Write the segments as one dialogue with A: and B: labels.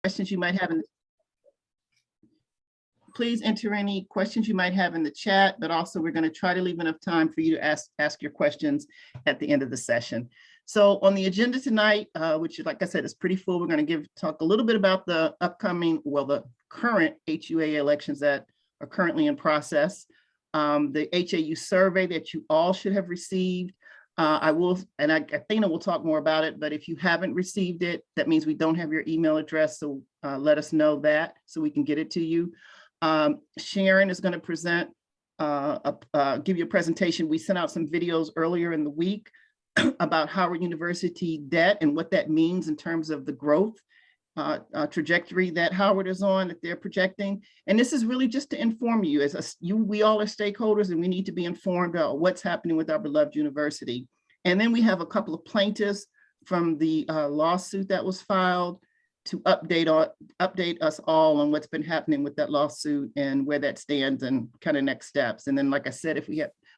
A: questions you might have please enter any questions you might have in the chat, but also we're going to try to leave enough time for you to ask your questions at the end of the session. So on the agenda tonight, which like I said, is pretty full, we're going to talk a little bit about the upcoming, well, the current HUAA elections that are currently in process, the HAU survey that you all should have received. I will, and Athena will talk more about it, but if you haven't received it, that means we don't have your email address. So let us know that so we can get it to you. Sharon is going to present, give you a presentation. We sent out some videos earlier in the week about Howard University debt and what that means in terms of the growth trajectory that Howard is on, that they're projecting. And this is really just to inform you, we all are stakeholders and we need to be informed about what's happening with our beloved university. And then we have a couple of plaintiffs from the lawsuit that was filed to update us all on what's been happening with that lawsuit and where that stands and kind of next steps. And then, like I said,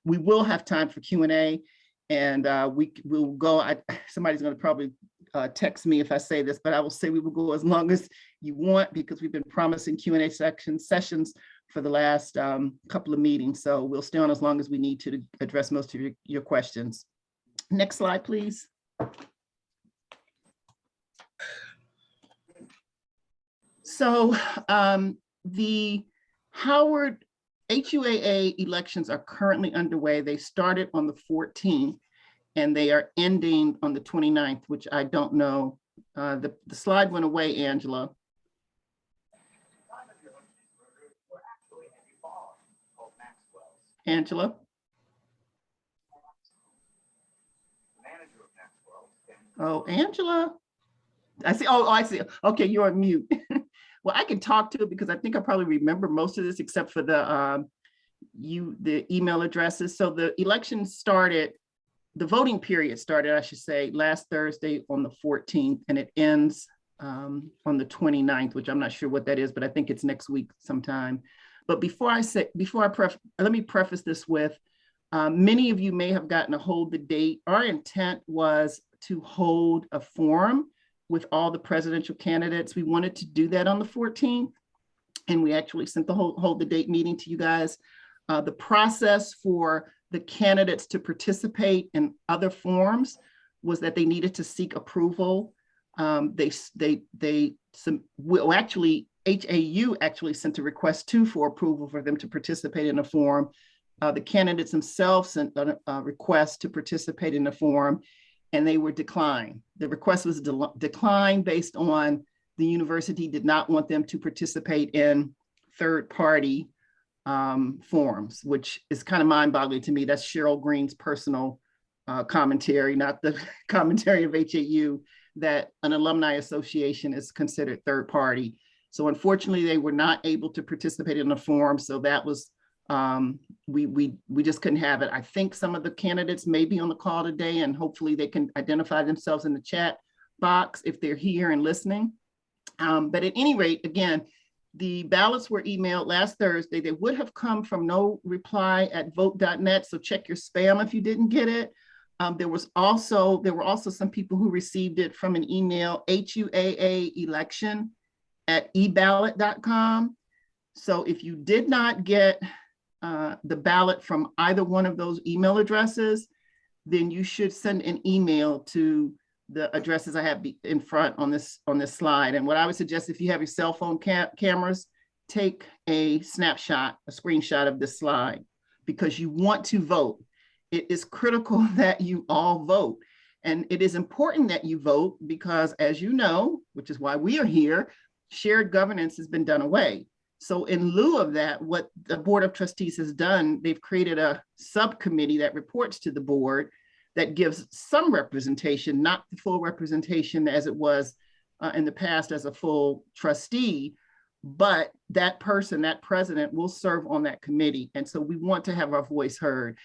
A: we will have time for Q&A, and we'll go. Somebody's going to probably text me if I say this, but I will say we will go as long as you want, because we've been promising Q&A sessions for the last couple of meetings. So we'll stay on as long as we need to address most of your questions. Next slide, please. So the Howard HUAA elections are currently underway. They started on the 14th and they are ending on the 29th, which I don't know. The slide went away, Angela. Angela? Oh, Angela. I see. Oh, I see. Okay, you're on mute. Well, I can talk to it because I think I probably remember most of this except for the email addresses. So the election started, the voting period started, I should say, last Thursday on the 14th, and it ends on the 29th, which I'm not sure what that is, but I think it's next week sometime. But let me preface this with, many of you may have gotten a hold of the date. Our intent was to hold a forum with all the presidential candidates. We wanted to do that on the 14th, and we actually sent the hold the date meeting to you guys. The process for the candidates to participate in other forums was that they needed to seek approval. Actually, HAU actually sent a request too for approval for them to participate in a forum. The candidates themselves sent a request to participate in the forum, and they were declined. The request was declined based on the university did not want them to participate in third-party forums, which is kind of mind-boggling to me. That's Cheryl Green's personal commentary, not the commentary of HAU, that an alumni association is considered third-party. So unfortunately, they were not able to participate in the forum. So that was, we just couldn't have it. I think some of the candidates may be on the call today, and hopefully they can identify themselves in the chat box if they're here and listening. But at any rate, again, the ballots were emailed last Thursday. They would have come from noreply@vote.net. So check your spam if you didn't get it. There were also some people who received it from an email, huaaelection@eballot.com. So if you did not get the ballot from either one of those email addresses, then you should send an email to the addresses I have in front on this slide. And what I would suggest, if you have your cell phone cameras, take a snapshot, a screenshot of this slide, because you want to vote. It is critical that you all vote. And it is important that you vote because, as you know, which is why we are here, shared governance has been done away. So in lieu of that, what the Board of Trustees has done, they've created a subcommittee that reports to the board that gives some representation, not the full representation as it was in the past as a full trustee, but that person, that president, will serve on that committee. And so we want to have our voice heard.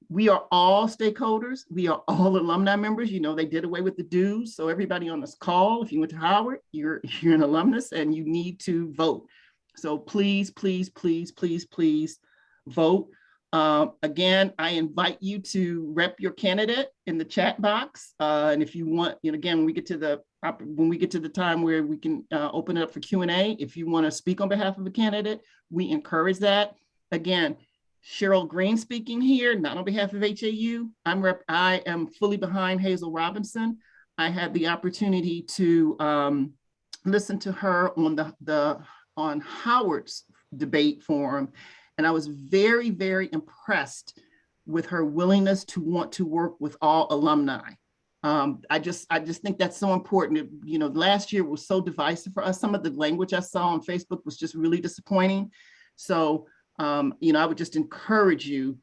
A: We are all stakeholders. We are all alumni members. You know, they did away with the dues. So everybody on this call, if you went to Howard, you're an alumnus and you need to vote. So please, please, please, please, please vote. Again, I invite you to rep your candidate in the chat box. And if you want, again, when we get to the time where we can open it up for Q&A, if you want to speak on behalf of a candidate, we encourage that. Again, Cheryl Green speaking here, not on behalf of HAU. I am fully behind Hazel Robinson. I had the opportunity to listen to her on Howard's debate forum, and I was very, very impressed with her willingness to want to work with all alumni. I just think that's so important. Last year was so divisive for us. Some of the language I saw on Facebook was just really disappointing. So, I would just encourage you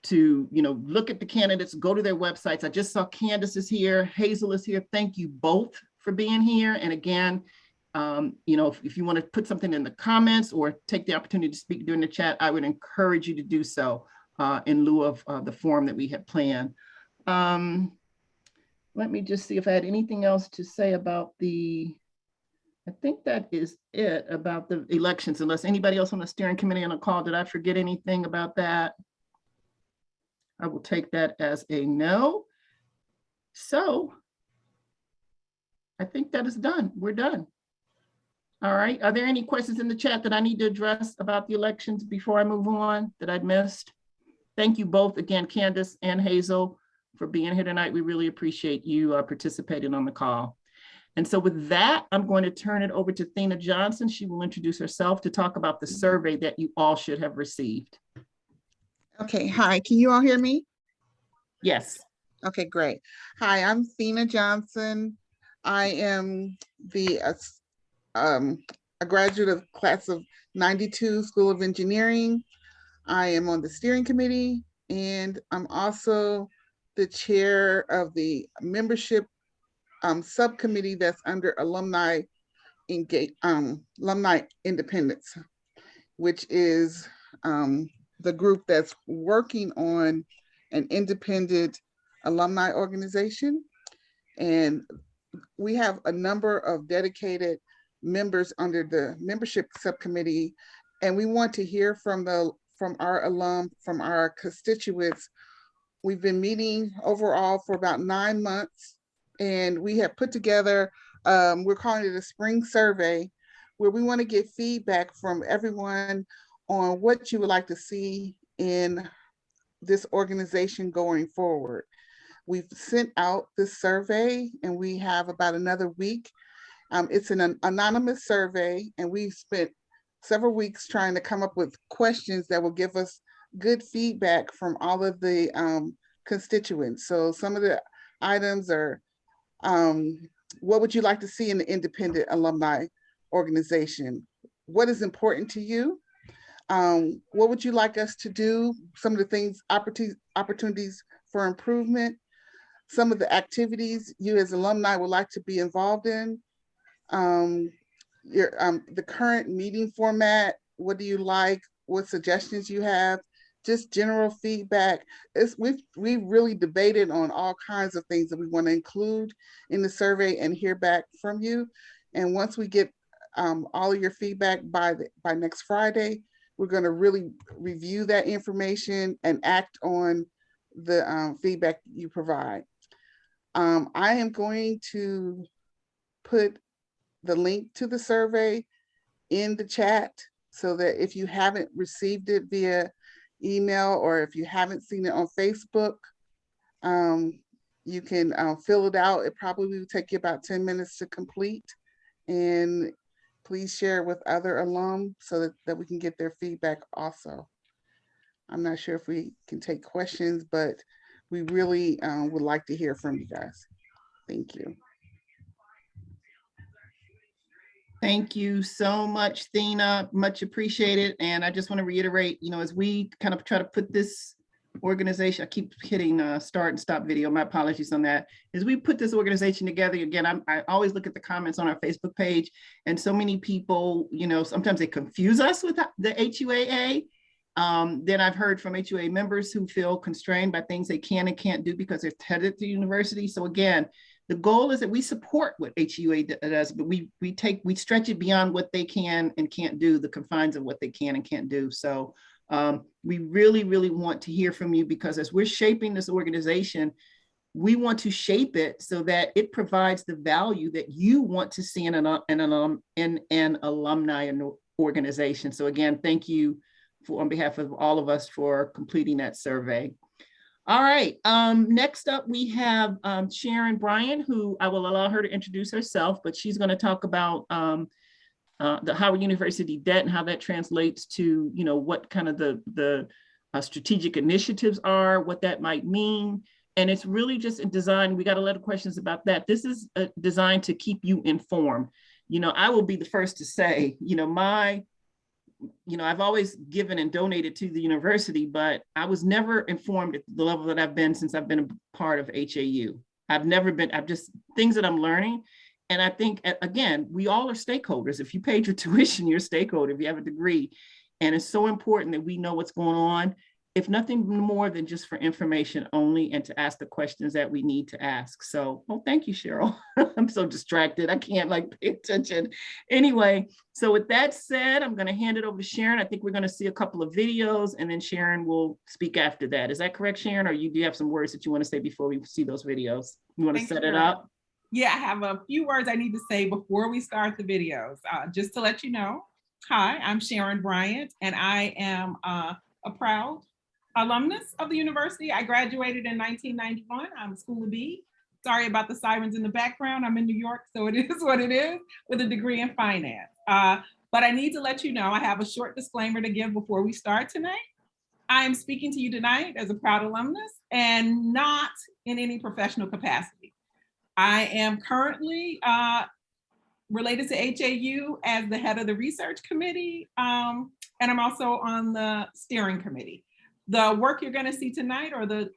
A: to, look at the candidates, go to their websites. I just saw Candace is here, Hazel is here. Thank you both for being here. And again, if you want to put something in the comments or take the opportunity to speak during the chat, I would encourage you to do so in lieu of the forum that we had planned. Let me just see if I had anything else to say about I think that is it about the elections, unless anybody else on the steering committee on the call. Did I forget anything about that? I will take that as a no. So I think that is done. We're done. All right. Are there any questions in the chat that I need to address about the elections before I move on that I'd missed? Thank you both again, Candace and Hazel, for being here tonight. We really appreciate you participating on the call. And so with that, I'm going to turn it over to Thina Johnson. She will introduce herself to talk about the survey that you all should have received.
B: Okay, hi, can you all hear me?
A: Yes.
B: Okay, great. Hi, I'm Thina Johnson. I am a graduate of class of 92, School of Engineering. I am on the steering committee, and I'm also the chair of the membership subcommittee that's under alumni independence, which is the group that's working on an independent alumni organization. And we have a number of dedicated members under the membership subcommittee, and we want to hear from our constituents. We've been meeting overall for about 9 months, and we have put together, we're calling it a spring survey, where we want to get feedback from everyone on what you would like to see in this organization going forward. We've sent out this survey, and we have about another week. It's an anonymous survey, and we spent several weeks trying to come up with questions that will give us good feedback from all of the constituents. So some of the items are, what would you like to see in the independent alumni organization? What is important to you? What would you like us to do? Some of the things, opportunities for improvement, some of the activities you as alumni would like to be involved in, the current meeting format, what do you like, what suggestions you have, just general feedback. We really debated on all kinds of things that we want to include in the survey and hear back from you. And once we get all of your feedback by next Friday, we're going to really review that information and act on the feedback you provide. I am going to put the link to the survey in the chat so that if you haven't received it via email or if you haven't seen it on Facebook, you can fill it out. It probably will take you about 10 minutes to complete. And please share it with other alum so that we can get their feedback also. I'm not sure if we can take questions, but we really would like to hear from you guys. Thank you.
A: Thank you so much, Thina. Much appreciated. And I just want to reiterate, as we kind of try to put this organization, I keep hitting start and stop video. My apologies on that. As we put this organization together, again, I always look at the comments on our Facebook page, and so many people, sometimes they confuse us with the HUAA. Then I've heard from HUA members who feel constrained by things they can and can't do because they're tethered to the university. So again, the goal is that we support what HUA does, but we stretch it beyond what they can and can't do, the confines of what they can and can't do. So We really, really want to hear from you, because as we're shaping this organization, we want to shape it so that it provides the value that you want to see in an alumni organization. So again, thank you on behalf of all of us for completing that survey. All right, next up we have Sharon Bryant, who I will allow her to introduce herself, but she's going to talk about the Howard University debt and how that translates to, what kind of the strategic initiatives are, what that might mean. And it's really just in design. We got a lot of questions about that. This is designed to keep you informed. I will be the first to say, I've always given and donated to the university, but I was never informed at the level that I've been since I've been a part of HAU. I've just things that I'm learning. And I think, again, we all are stakeholders. If you paid your tuition, you're a stakeholder, if you have a degree. And it's so important that we know what's going on, if nothing more than just for information only, and to ask the questions that we need to ask. So, thank you, Cheryl. I'm so distracted. I can't pay attention. Anyway, so with that said, I'm going to hand it over to Sharon. I think we're going to see a couple of videos, and then Sharon will speak after that. Is that correct, Sharon? Or do you have some words that you want to say before we see those videos? You want to set it up?
C: Yeah, I have a few words I need to say before we start the videos. Just to let you know, hi, I'm Sharon Bryant, and I am a proud alumnus of the university. I graduated in 1991. I'm a School of B. Sorry about the sirens in the background. I'm in New York, so it is what it is, with a degree in finance. But I need to let you know, I have a short disclaimer to give before we start tonight. I am speaking to you tonight as a proud alumnus and not in any professional capacity. I am currently related to HAU as the head of the research committee, and I'm also on the steering committee. The work you're going to see tonight, or the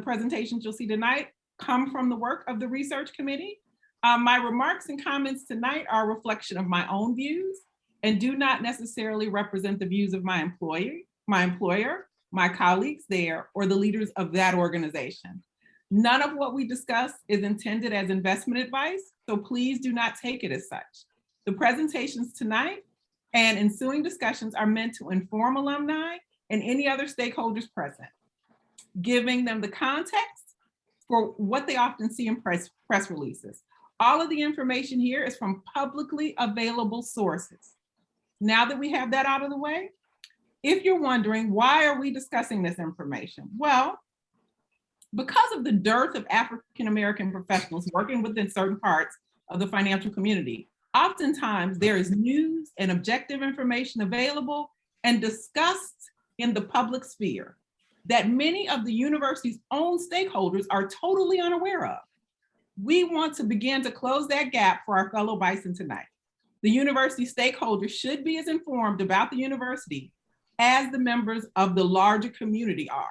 C: presentations you'll see tonight, come from the work of the research committee. My remarks and comments tonight are a reflection of my own views and do not necessarily represent the views of my employer, my colleagues there, or the leaders of that organization. None of what we discuss is intended as investment advice, so please do not take it as such. The presentations tonight and ensuing discussions are meant to inform alumni and any other stakeholders present, giving them the context for what they often see in press releases. All of the information here is from publicly available sources. Now that we have that out of the way, if you're wondering, why are we discussing this information? Well, because of the dearth of African-American professionals working within certain parts of the financial community, oftentimes there is news and objective information available and discussed in the public sphere that many of the university's own stakeholders are totally unaware of. We want to begin to close that gap for our fellow Bison tonight. The university stakeholders should be as informed about the university as the members of the larger community are.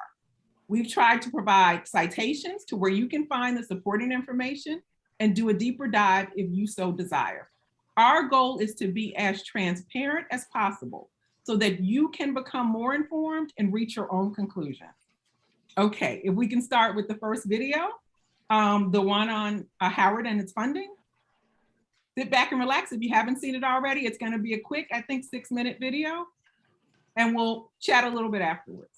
C: We've tried to provide citations to where you can find the supporting information and do a deeper dive if you so desire. Our goal is to be as transparent as possible so that you can become more informed and reach your own conclusion. Okay, if we can start with the first video, the one on Howard and its funding. Sit back and relax. If you haven't seen it already, it's going to be a quick, I think, 6-minute video, and we'll chat a little bit afterwards.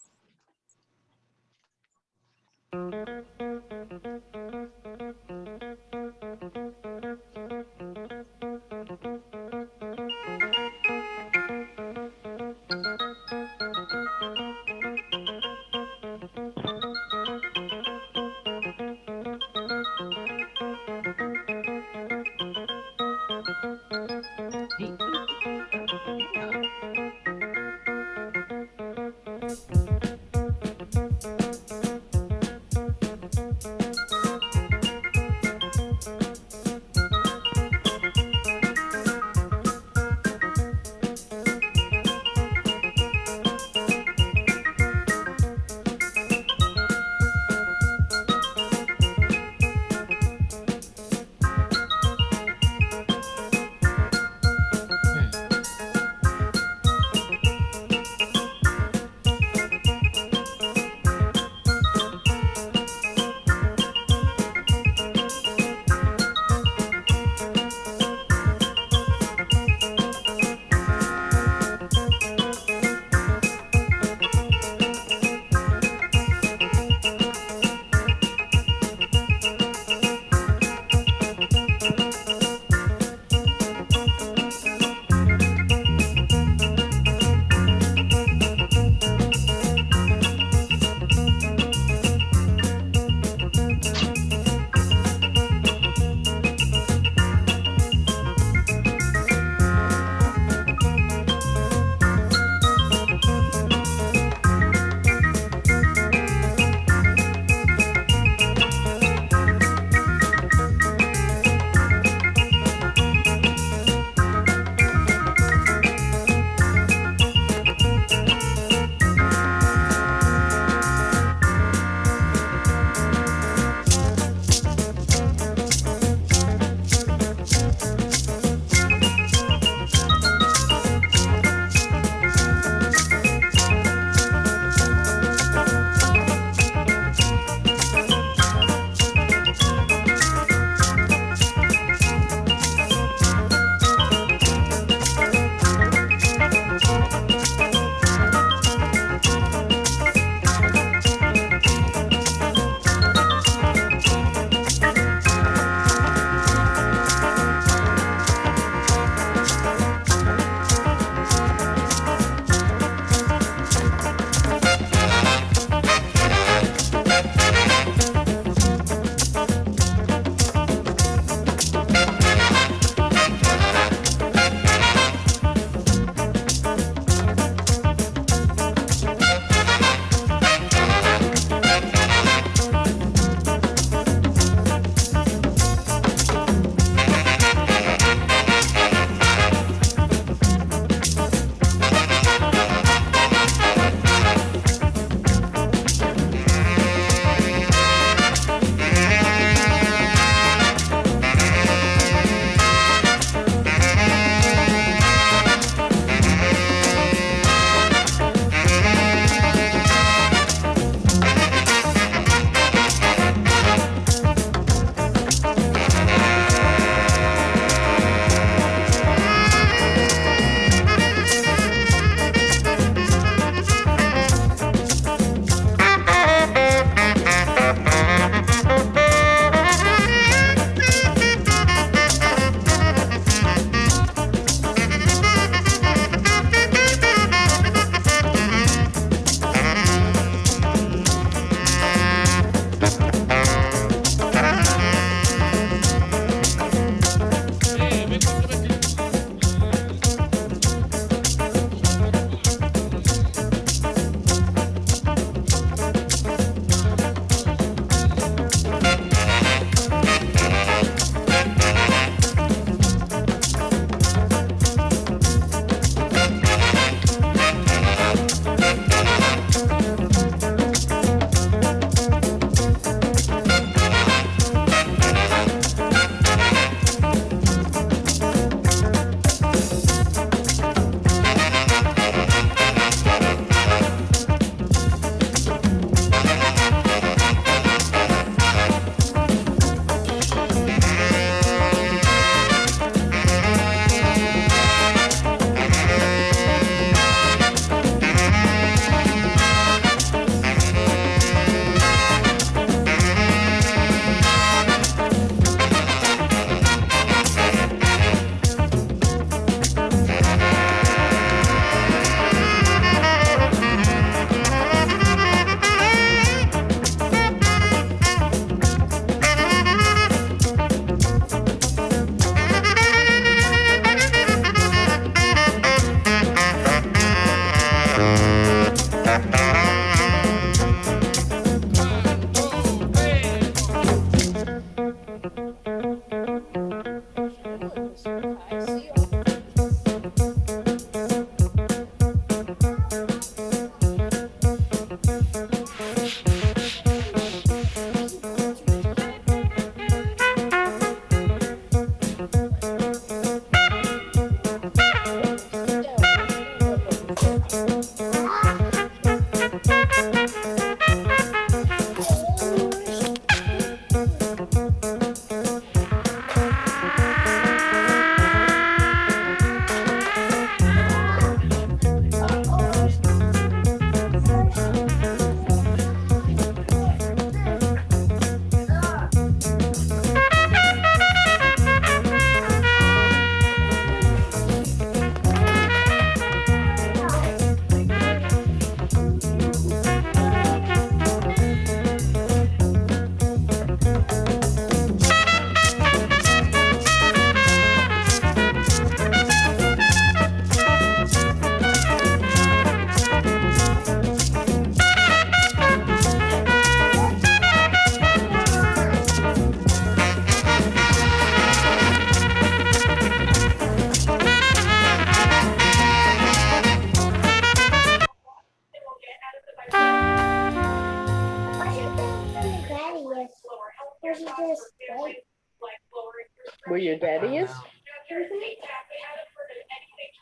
D: Where your daddy is?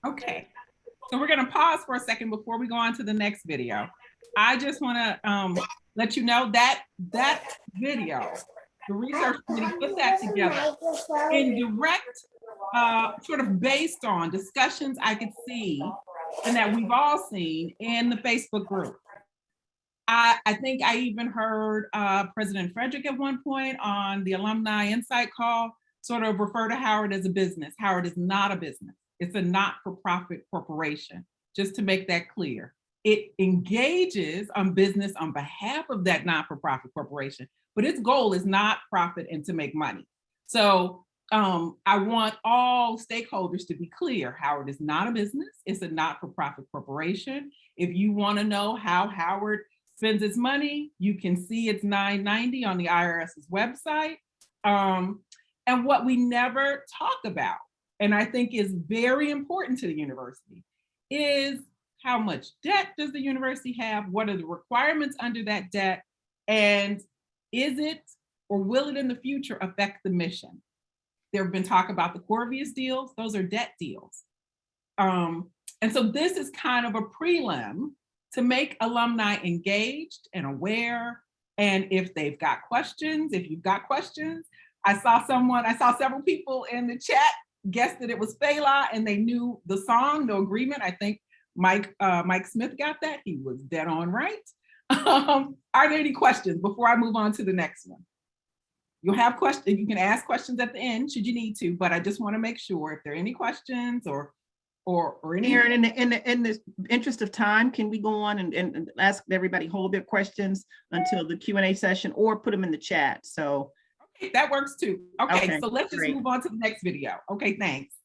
C: Okay, so we're gonna pause for a second before we go on to the next video. I just wanna let you know that that video, the research committee put that together in direct, sort of based on discussions I could see and that we've all seen in the Facebook group. I think I even heard President Frederick at one point on the Alumni Insight call sort of refer to Howard as a business. Howard is not a business. It's a not-for-profit corporation, just to make that clear. It engages on business on behalf of that not-for-profit corporation, but its goal is not profit and to make money. So I want all stakeholders to be clear. Howard is not a business. It's a not-for-profit corporation. If you want to know how Howard spends its money, you can see it's 990 on the IRS's website. And what we never talk about, and I think is very important to the university, is how much debt does the university have? What are the requirements under that debt? And is it or will it in the future affect the mission? There have been talk about the Corvius deals. Those are debt deals. And so this is kind of a prelim to make alumni engaged and aware. And if they've got questions, if you've got questions, I saw several people in the chat guessed that it was Fela and they knew the song, No Agreement. I think Mike Smith got that. He was dead on right. Are there any questions before I move on to the next one? You'll have questions. You can ask questions at the end should you need to, but I just want to make sure if there are any questions or any.
A: Aaron, in the interest of time, can we go on and ask everybody hold their questions until the Q&A session or put them in the chat? So.
C: Okay, that works too. Okay, so let's just
A: great.
C: move on to the next video. Okay, thanks.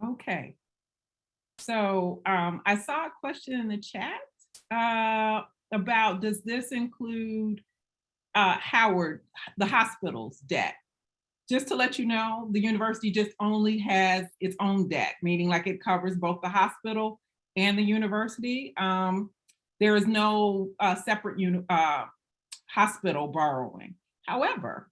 C: Okay. So I saw a question in the chat about, does this include Howard, the hospital's debt? Just to let you know, the university just only has its own debt, meaning like it covers both the hospital and the university. There is no separate hospital borrowing. However,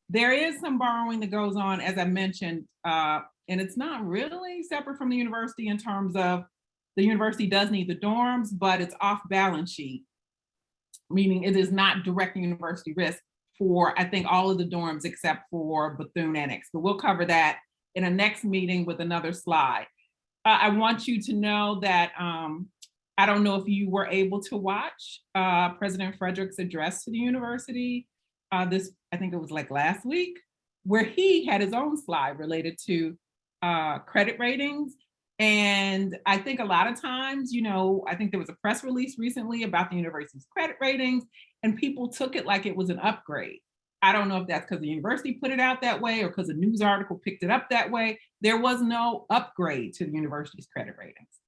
C: there is some borrowing that goes on, as I mentioned, and it's not really separate from the university in terms of the university does need the dorms, but it's off balance sheet, meaning it is not direct university risk for, I think, all of the dorms except for Bethune Annex. But we'll cover that in a next meeting with another slide. I want you to know that I don't know if you were able to watch President Frederick's address to the university. I think it was like last week, where he had his own slide related to credit ratings. And I think a lot of times, I think there was a press release recently about the university's credit ratings, and people took it like it was an upgrade. I don't know if that's because the university put it out that way or because a news article picked it up that way. There was no upgrade to the university's credit ratings.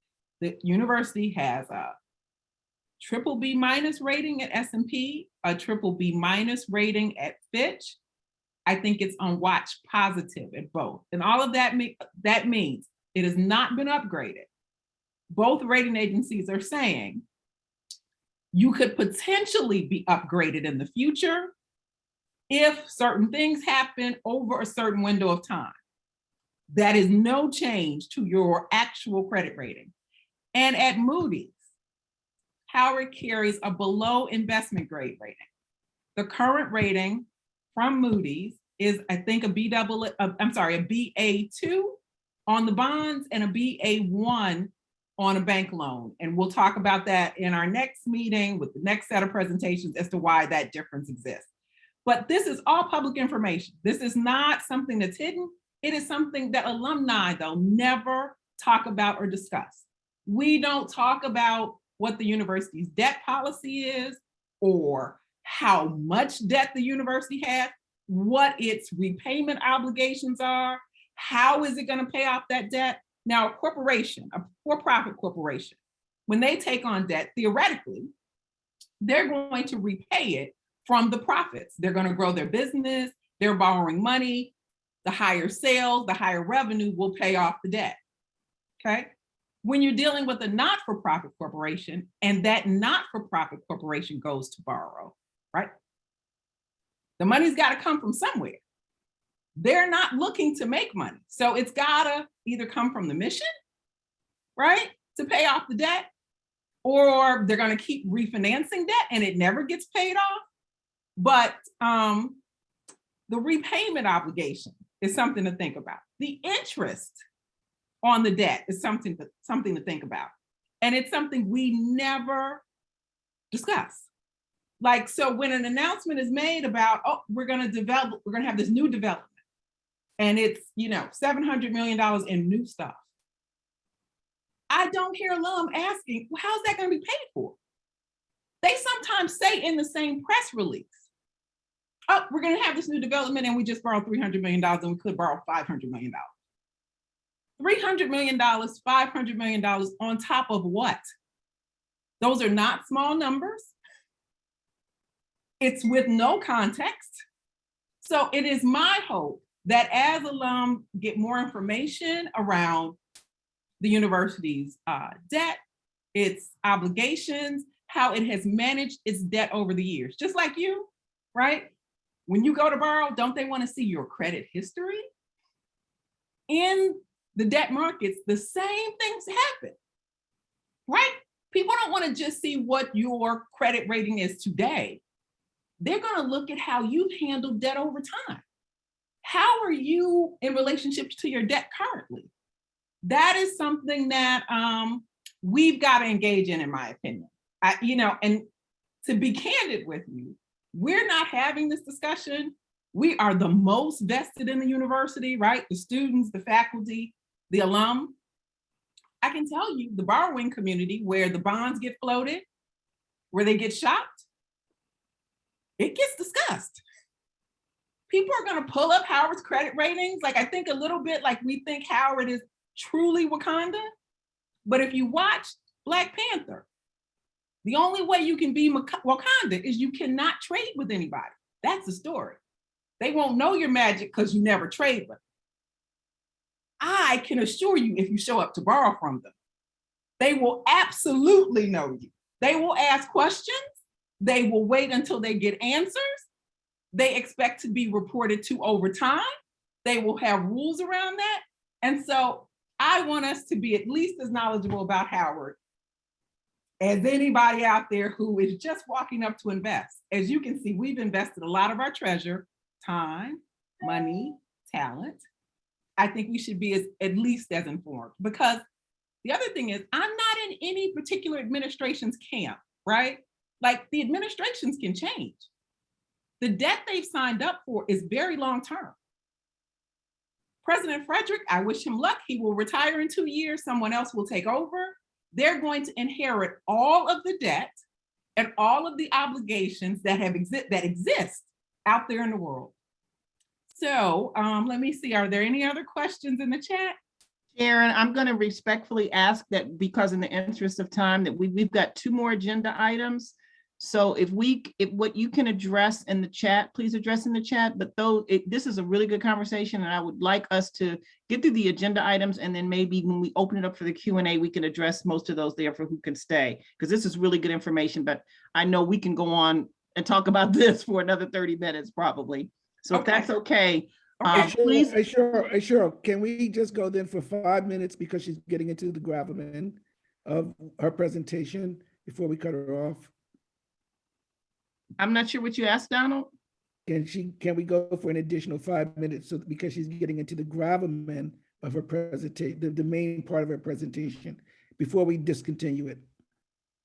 C: The university has a BBB- rating at S&P, a BBB- rating at Fitch. I think it's on watch positive at both. And all of that means it has not been upgraded. Both rating agencies are saying you could potentially be upgraded in the future if certain things happen over a certain window of time. That is no change to your actual credit rating. And at Moody's, Howard carries a below investment grade rating. The current rating from Moody's is, I think, a Ba2 on the bonds and a Ba1 on a bank loan. And we'll talk about that in our next meeting with the next set of presentations as to why that difference exists. But this is all public information. This is not something that's hidden. It is something that alumni, though, never talk about or discuss. We don't talk about what the university's debt policy is, or how much debt the university has, what its repayment obligations are, how is it going to pay off that debt. Now, a corporation, a for-profit corporation, when they take on debt, theoretically, they're going to repay it from the profits. They're going to grow their business, they're borrowing money, the higher sales, the higher revenue will pay off the debt, okay? When you're dealing with a not-for-profit corporation, and that not-for-profit corporation goes to borrow, right? The money's got to come from somewhere. They're not looking to make money. So it's got to either come from the mission, right, to pay off the debt, or they're going to keep refinancing debt and it never gets paid off. But the repayment obligation is something to think about. The interest on the debt is something to think about. And it's something we never discuss. Like, so when an announcement is made about, oh, we're going to have this new development, and it's, you know, $700 million in new stuff. I don't hear alum asking, well, how's that going to be paid for? They sometimes say in the same press release, oh, we're going to have this new development and we just borrowed $300 million and we could borrow $500 million. $300 million, $500 million on top of what? Those are not small numbers. It's with no context. So it is my hope that as alum get more information around the university's debt, its obligations, how it has managed its debt over the years, just like you, right? When you go to borrow, don't they want to see your credit history? In the debt markets, the same things happen, right? People don't want to just see what your credit rating is today. They're going to look at how you've handled debt over time. How are you in relationship to your debt currently? That is something that we've got to engage in my opinion. And to be candid with you, we're not having this discussion. We are the most vested in the university, right? The students, the faculty, the alum. I can tell you the borrowing community, where the bonds get floated, where they get shopped, it gets discussed. People are going to pull up Howard's credit ratings. Like, I think a little bit like we think Howard is truly Wakanda. But if you watch Black Panther, the only way you can be Wakanda is you cannot trade with anybody. That's the story. They won't know your magic because you never trade with them. I can assure you, if you show up to borrow from them, they will absolutely know you. They will ask questions. They will wait until they get answers. They expect to be reported to over time. They will have rules around that. And so I want us to be at least as knowledgeable about Howard as anybody out there who is just walking up to invest. As you can see, we've invested a lot of our treasure, time, money, talent. I think we should be at least as informed, because the other thing is, I'm not in any particular administration's camp, right? Like, the administrations can change. The debt they've signed up for is very long-term. President Frederick, I wish him luck. He will retire in 2 years. Someone else will take over. They're going to inherit all of the debt and all of the obligations that exist out there in the world. So let me see, are there any other questions in the chat?
A: Sharon, I'm going to respectfully ask that, because in the interest of time, that we've got 2 more agenda items. So if what you can address in the chat, please address in the chat. But this is a really good conversation, and I would like us to get through the agenda items, and then maybe when we open it up for the Q&A, we can address most of those there for who can stay, because this is really good information. But I know we can go on and talk about this for another 30 minutes probably. So if that's okay, please.
E: Sure. Can we just go then for 5 minutes, because she's getting into the gravamen of her presentation before we cut her off?
A: I'm not sure what you asked, Donald.
E: Can we go for an additional 5 minutes, because she's getting into the gravamen of her presentation, the main part of her presentation, before we discontinue it?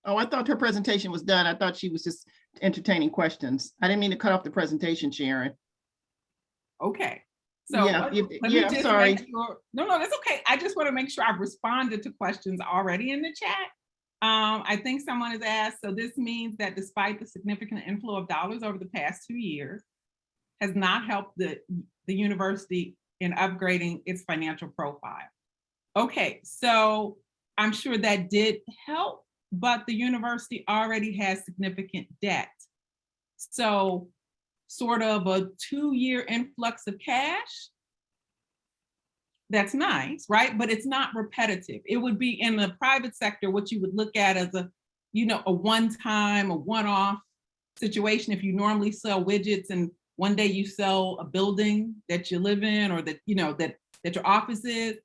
A: Oh, I thought her presentation was done. I thought she was just entertaining questions. I didn't mean to cut off the presentation, Sharon.
C: Okay, So
A: Yeah,
C: let
A: you-
C: me
A: yeah,
C: just
A: sorry.
C: make sure. No, that's okay. I just want to make sure I've responded to questions already in the chat. I think someone has asked, so this means that despite the significant inflow of dollars over the past 2 years, has not helped the university in upgrading its financial profile. Okay, so I'm sure that did help, but the university already has significant debt. So sort of a 2-year influx of cash, that's nice, right? But it's not repetitive. It would be in the private sector, what you would look at as a, a one-time, a one-off situation. If you normally sell widgets and one day you sell a building that you live in, or that, that your office is,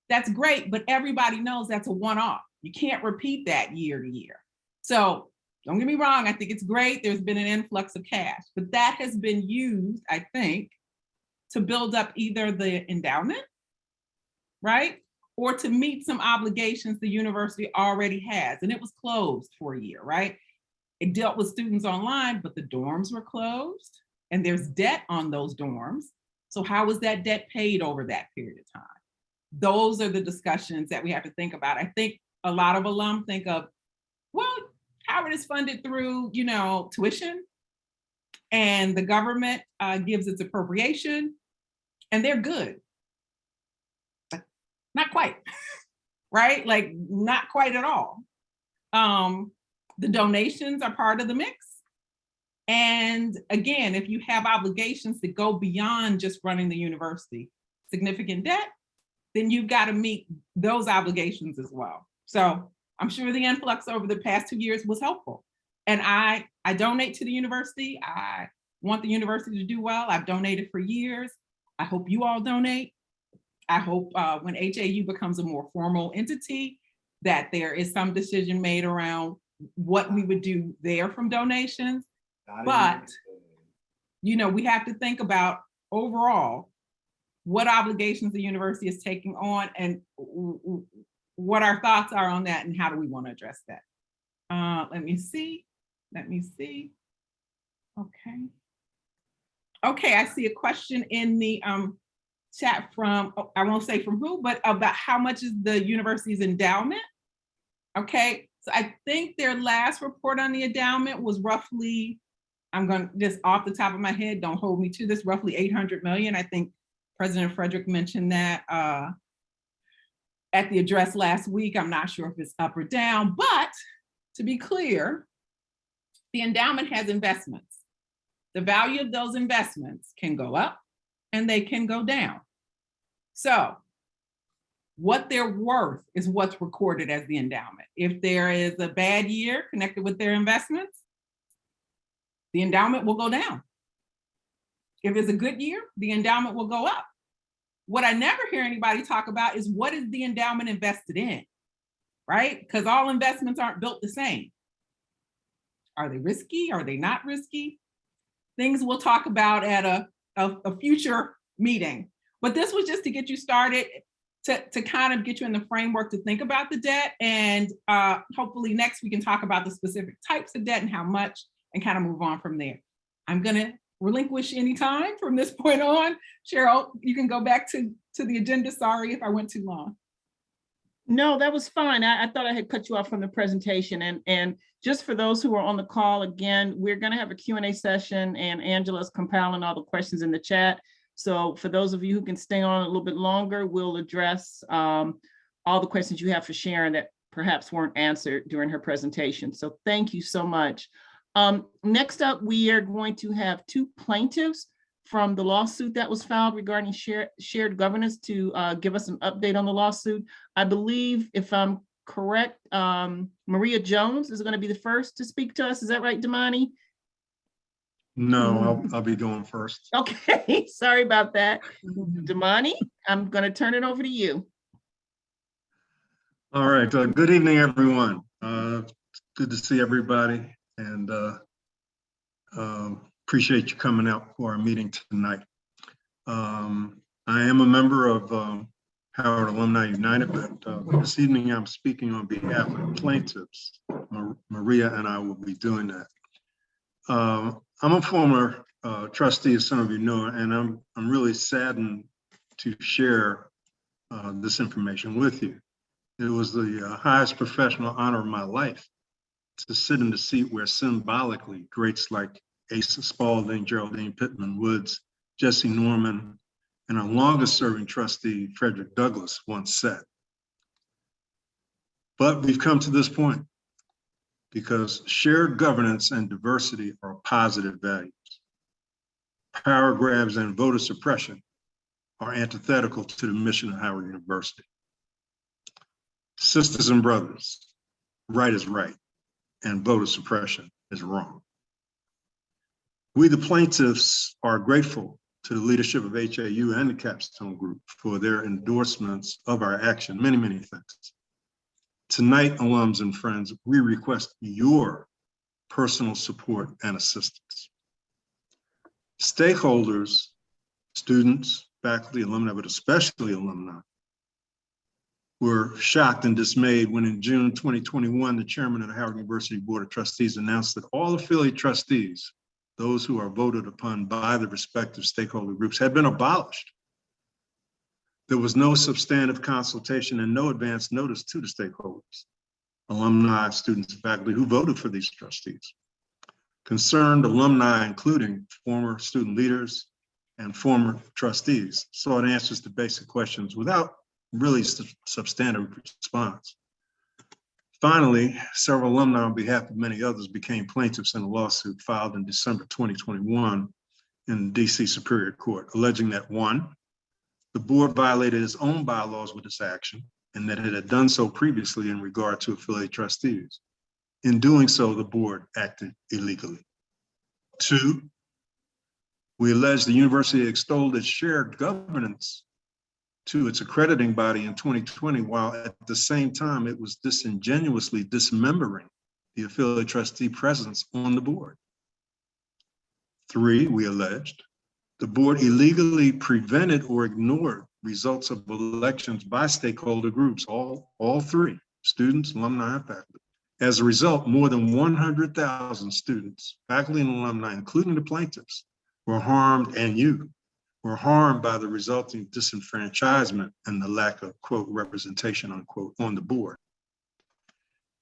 C: that's great, but everybody knows that's a one-off. You can't repeat that year to year. So don't get me wrong, I think it's great. There's been an influx of cash, but that has been used, I think, to build up either the endowment, right? Or to meet some obligations the university already has. And it was closed for a year, right? It dealt with students online, but the dorms were closed and there's debt on those dorms. So how was that debt paid over that period of time? Those are the discussions that we have to think about. I think a lot of alum think of, well, Howard is funded through, tuition, and the government gives its appropriation, and they're good. But not quite, right? Like not quite at all. The donations are part of the mix. And again, if you have obligations that go beyond just running the university, significant debt, then you've got to meet those obligations as well. So I'm sure the influx over the past 2 years was helpful. And I donate to the university. I want the university to do well. I've donated for years. I hope you all donate. I hope when HAU becomes a more formal entity, that there is some decision made around what we would do there from donations. But, we have to think about overall what obligations the university is taking on and what our thoughts are on that and how do we want to address that. Let me see. Okay, I see a question in the chat from, I won't say from who, but about how much is the university's endowment. Okay, so I think their last report on the endowment was roughly, I'm going to just off the top of my head, don't hold me to this, roughly 800 million. I think President Frederick mentioned that at the address last week. I'm not sure if it's up or down, but to be clear, the endowment has investments. The value of those investments can go up and they can go down. So what they're worth is what's recorded as the endowment. If there is a bad year connected with their investments, the endowment will go down. If it's a good year, the endowment will go up. What I never hear anybody talk about is what is the endowment invested in, right? Because all investments aren't built the same. Are they risky? Are they not risky? Things we'll talk about at a future meeting. But this was just to get you started, to kind of get you in the framework to think about the debt. And hopefully next we can talk about the specific types of debt and how much, and kind of move on from there. I'm gonna relinquish any time from this point on. Cheryl, you can go back to the agenda. Sorry if I went too long.
A: No, that was fine. I thought I had cut you off from the presentation. And just for those who are on the call, again, we're going to have a Q&A session, and Angela's compiling all the questions in the chat. So for those of you who can stay on a little bit longer, we'll address all the questions you have for Sharon that perhaps weren't answered during her presentation. So thank you so much. Next up, we are going to have two plaintiffs from the lawsuit that was filed regarding shared governance to give us an update on the lawsuit. I believe, if I'm correct, Maria Jones is going to be the first to speak to us. Is that right, Damani?
F: No, I'll be going first.
A: Okay, sorry about that. Damani, I'm going to turn it over to you.
F: All right, good evening, everyone. Good to see everybody, and appreciate you coming out for our meeting tonight. I am a member of Howard Alumni United, but this evening I'm speaking on behalf of the plaintiffs. Maria and I will be doing that. I'm a former trustee, as some of you know, and I'm really saddened to share this information with you. It was the highest professional honor of my life to sit in the seat where symbolically greats like Asa Spalding, Geraldine Pittman Woods, Jesse Norman, and our longest serving trustee, Frederick Douglass, once sat. But we've come to this point because shared governance and diversity are positive values. Power grabs and voter suppression are antithetical to the mission of Howard University. Sisters and brothers, right is right, and voter suppression is wrong. We, the plaintiffs, are grateful to the leadership of HAU and the Capstone Group for their endorsements of our action. Many, many thanks. Tonight, alums and friends, we request your personal support and assistance. Stakeholders, students, faculty, alumni, but especially alumni, were shocked and dismayed when in June 2021, the chairman of the Howard University Board of Trustees announced that all affiliate trustees, those who are voted upon by the respective stakeholder groups, had been abolished. There was no substantive consultation and no advance notice to the stakeholders, alumni, students, and faculty who voted for these trustees. Concerned alumni, including former student leaders and former trustees, sought answers to basic questions without really substantive response. Finally, several alumni on behalf of many others became plaintiffs in a lawsuit filed in December 2021 in the DC Superior Court, alleging that one, the board violated its own bylaws with this action and that it had done so previously in regard to affiliate trustees. In doing so, the board acted illegally. Two, we allege the university extolled its shared governance to its accrediting body in 2020, while at the same time it was disingenuously dismembering the affiliate trustee presence on the board. Three, we alleged the board illegally prevented or ignored results of elections by stakeholder groups, all three, students, alumni, and faculty. As a result, more than 100,000 students, faculty, and alumni, including the plaintiffs, were harmed, and you were harmed by the resulting disenfranchisement and the lack of, quote, representation, unquote, on the board.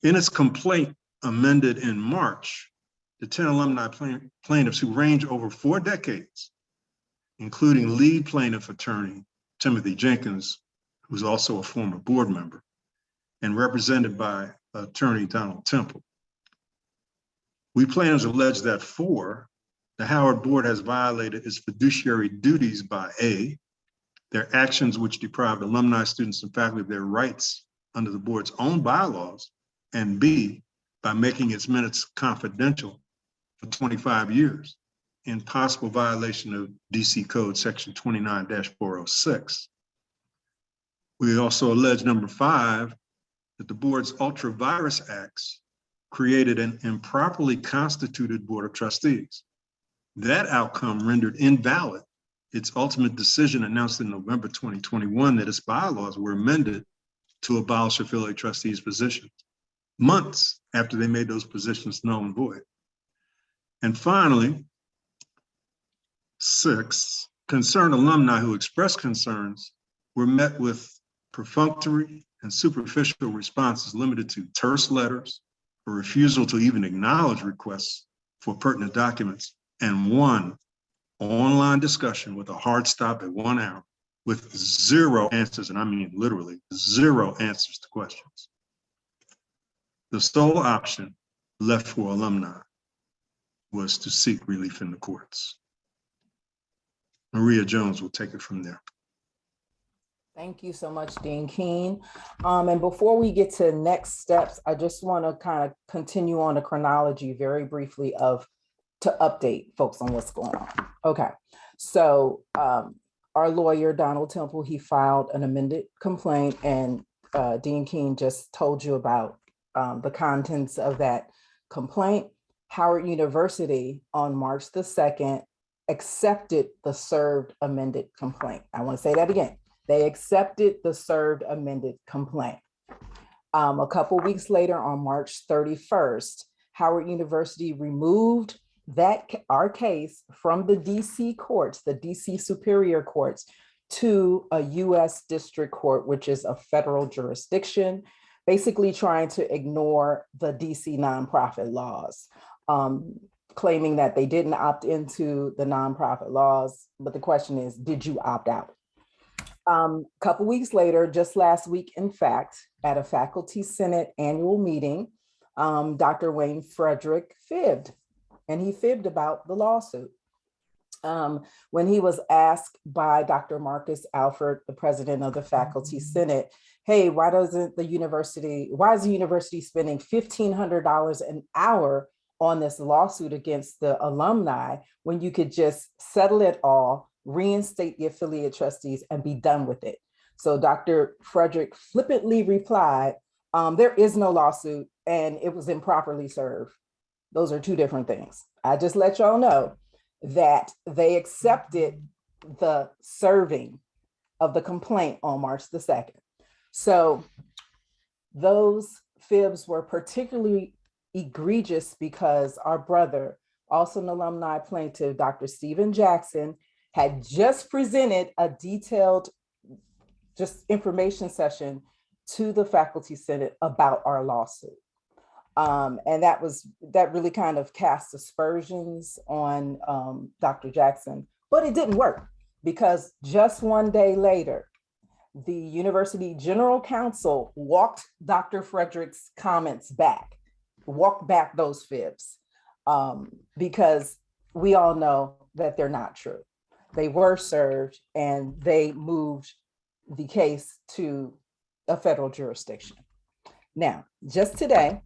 F: In its complaint amended in March, the 10 alumni plaintiffs who range over 4 decades, including lead plaintiff attorney Timothy Jenkins, who's also a former board member, and represented by attorney Donald Temple. We plaintiffs allege that 4, the Howard Board has violated its fiduciary duties by A, their actions which deprived alumni, students, and faculty of their rights under the board's own bylaws, and B, by making its minutes confidential for 25 years in possible violation of DC Code Section 29-406. We also allege number 5, that the board's ultra virus acts created an improperly constituted board of trustees. That outcome rendered invalid its ultimate decision announced in November 2021 that its bylaws were amended to abolish affiliate trustees' positions, months after they made those positions null and void. And finally, 6, concerned alumni who expressed concerns were met with perfunctory and superficial responses limited to terse letters, a refusal to even acknowledge requests for pertinent documents, and 1 online discussion with a hard stop at 1 hour with 0 answers, and I mean literally 0 answers to questions. The sole option left for alumni was to seek relief in the courts. Maria Jones will take it from there.
G: Thank you so much, Dean Keene. And before we get to next steps, I just want to kind of continue on the chronology very briefly to update folks on what's going on. Okay, so our lawyer, Donald Temple, he filed an amended complaint, and Dean Keene just told you about the contents of that complaint. Howard University on March the 2nd accepted the served amended complaint. I want to say that again. They accepted the served amended complaint. A couple weeks later, on March 31st, Howard University removed our case from the DC courts, the DC Superior Courts, to a US District Court, which is a federal jurisdiction, basically trying to ignore the DC nonprofit laws, claiming that they didn't opt into the nonprofit laws. But the question is, did you opt out? A couple weeks later, just last week, in fact, at a Faculty Senate annual meeting, Dr. Wayne Frederick fibbed, and he fibbed about the lawsuit. When he was asked by Dr. Marcus Alford, the president of the Faculty Senate, hey, why is the university spending $1,500 an hour on this lawsuit against the alumni when you could just settle it all, reinstate the affiliate trustees, and be done with it? So Dr. Frederick flippantly replied, there is no lawsuit and it was improperly served. Those are two different things. I just let y'all know that they accepted the serving of the complaint on March the 2nd. So those fibs were particularly egregious because our brother, also an alumni plaintiff, Dr. Stephen Jackson, had just presented a detailed information session to the Faculty Senate about our lawsuit. And that really kind of cast aspersions on Dr. Jackson, but it didn't work because just one day later, the University General Counsel walked Dr. Frederick's comments back, walked back those fibs, because we all know that they're not true. They were served and they moved the case to a federal jurisdiction. Now, just today,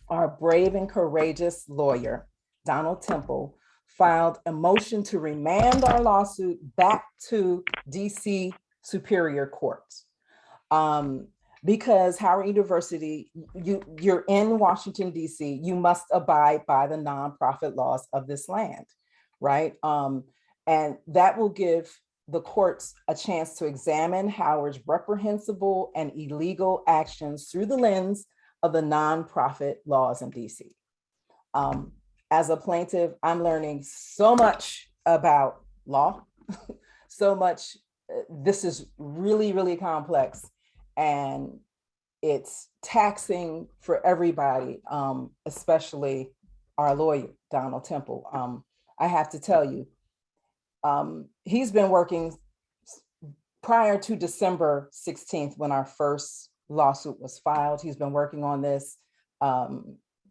G: our brave and courageous lawyer, Donald Temple, filed a motion to remand our lawsuit back to DC Superior Courts. Because Howard University, you're in Washington, DC, you must abide by the nonprofit laws of this land, right? And that will give the courts a chance to examine Howard's reprehensible and illegal actions through the lens of the nonprofit laws in DC. As a plaintiff, I'm learning so much about law, so much. This is really, really complex, and it's taxing for everybody, especially our lawyer, Donald Temple. I have to tell you, he's been working prior to December 16th, when our first lawsuit was filed. He's been working on this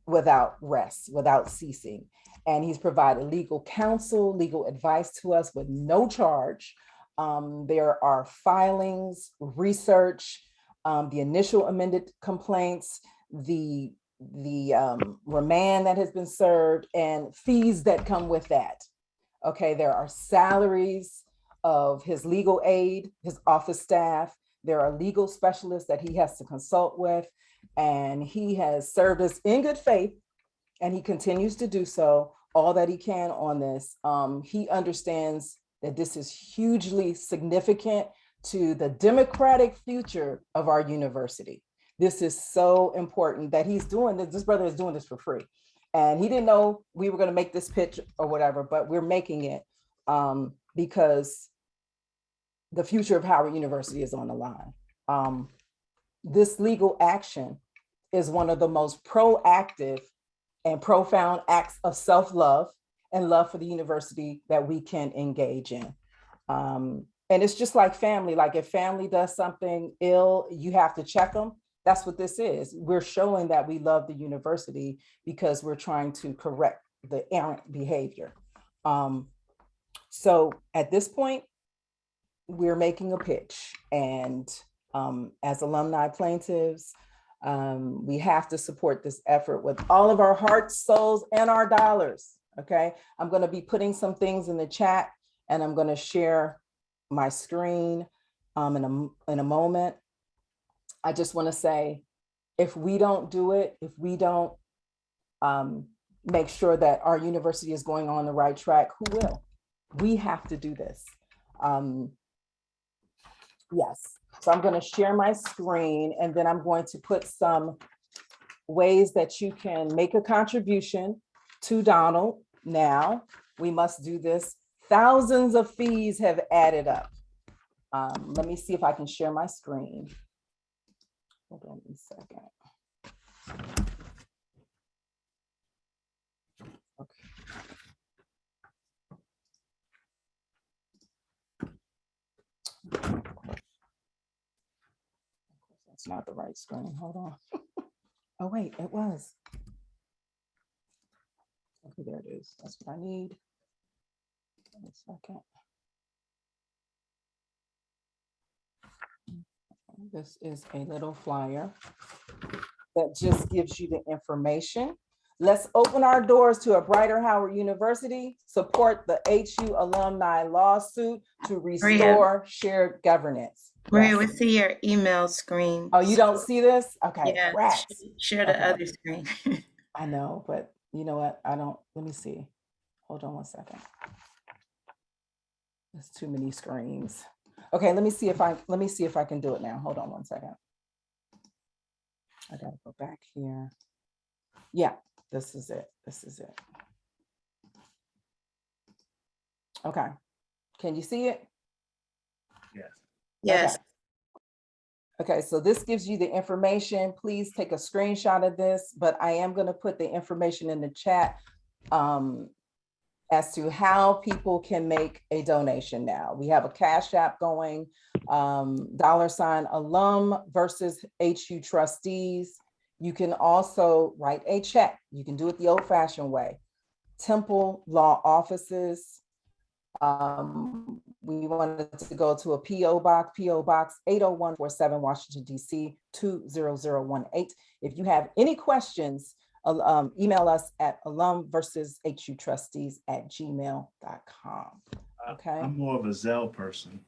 G: without rest, without ceasing. And he's provided legal counsel, legal advice to us with no charge. There are filings, research, the initial amended complaints, the remand that has been served, and fees that come with that. Okay, there are salaries of his legal aid, his office staff. There are legal specialists that he has to consult with, and he has served us in good faith, and he continues to do so, all that he can on this. He understands that this is hugely significant to the democratic future of our university. This is so important that he's doing this. This brother is doing this for free. And he didn't know we were going to make this pitch or whatever, but we're making it because the future of Howard University is on the line. This legal action is one of the most proactive and profound acts of self-love and love for the university that we can engage in. And it's just like family. Like if family does something ill, you have to check them. That's what this is. We're showing that we love the university because we're trying to correct the errant behavior. So at this point, we're making a pitch. And as alumni plaintiffs, we have to support this effort with all of our hearts, souls, and our dollars. Okay, I'm going to be putting some things in the chat, and I'm going to share my screen in a moment. I just want to say, if we don't do it, if we don't make sure that our university is going on the right track, who will? We have to do this. Yes, so I'm going to share my screen, and then I'm going to put some ways that you can make a contribution To Donald, now, we must do this. Thousands of fees have added up. Let me see if I can share my screen. Hold on a second. Okay. That's not the right screen. Hold on. Oh, wait, it was. Okay, there it is. That's what I need. Wait a second. This is a little flyer that just gives you the information. Let's open our doors to a brighter Howard University, support the HU alumni lawsuit to restore shared governance.
H: Maria,
G: Yes.
H: we see your email screen.
G: Oh, you don't see this? Okay.
H: Yeah,
G: Rats.
H: share the
G: Okay.
H: other screen.
G: I know, but you know what? I don't, let me see. Hold on one second. There's too many screens. Okay, let me see if I can do it now. Hold on one second. I gotta go back here. Yeah, this is it. This is it. Okay. Can you see it?
H: Yes.
G: Okay, so this gives you the information. Please take a screenshot of this, but I am going to put the information in the chat as to how people can make a donation now. We have a Cash App going, $alum versus HU trustees. You can also write a check. You can do it the old fashioned way. Temple Law Offices. We wanted to go to a PO Box 80147 Washington, D.C. 20018. If you have any questions, email us at alumversusHUtrustees@gmail.com. Okay.
I: I'm more of a Zelle person.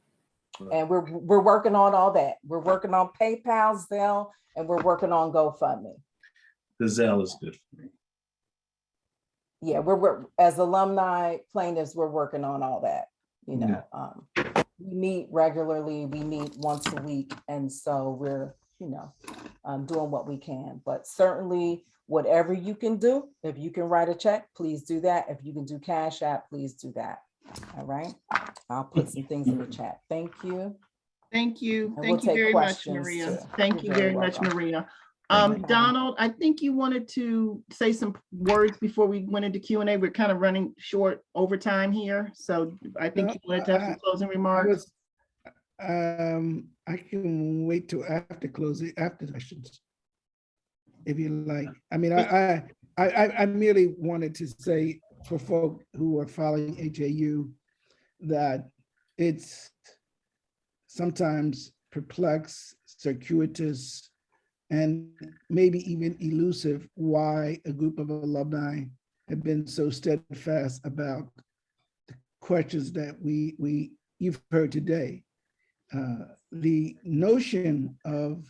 G: And we're working on all that. We're working on PayPal, Zelle, and we're working on GoFundMe.
I: The Zelle is good for me.
G: Yeah, we're as alumni plaintiffs, we're working on all that. You know, we meet regularly. We meet once a week, and so we're doing what we can. But certainly, whatever you can do, if you can write a check, please do that. If you can do Cash App, please do that. All right. I'll put some things in the chat. Thank you.
A: Thank you.
G: And we'll
A: Thank you
G: take
A: very much,
G: questions,
A: Maria.
G: too.
A: Thank
G: You're
A: you very
G: very
A: much,
G: welcome.
A: Maria.
G: Okay.
A: Donald, I think you wanted to say some words before we went into Q&A. We're kind of running short over time here. So I think you wanted to have some closing remarks.
E: I can wait till after closing, after sessions, if you like. I mean, I merely wanted to say for folk who are following HAU that it's sometimes perplexed, circuitous, and maybe even elusive why a group of alumni have been so steadfast about the questions that you've heard today. The notion of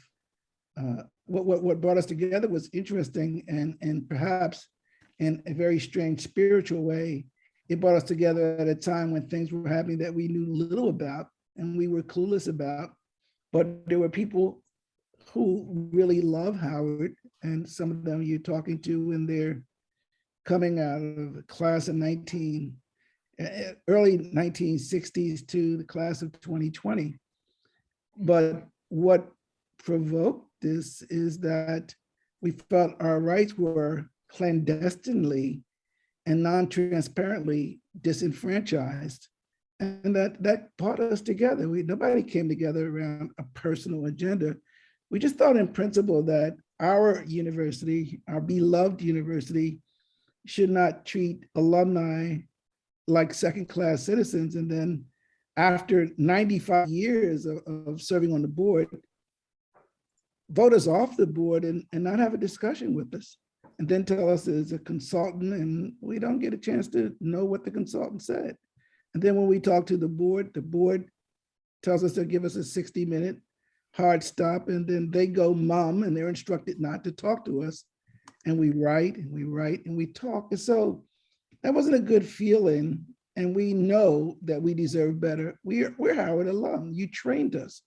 E: what brought us together was interesting, and perhaps in a very strange spiritual way, it brought us together at a time when things were happening that we knew little about and we were clueless about, but there were people who really love Howard, and some of them you're talking to, and they're coming out of the class of early 1960s to the class of 2020. But what provoked this is that we felt our rights were clandestinely and non-transparently disenfranchised. And that brought us together. Nobody came together around a personal agenda. We just thought in principle that our university, our beloved university, should not treat alumni like second-class citizens. And then after 95 years of serving on the board, vote us off the board and not have a discussion with us. And then tell us as a consultant, and we don't get a chance to know what the consultant said. And then when we talk to the board tells us they'll give us a 60-minute hard stop, and then they go mum, and they're instructed not to talk to us. And we write and we write and we talk. And so that wasn't a good feeling. And we know that we deserve better. We're Howard alum. You trained us.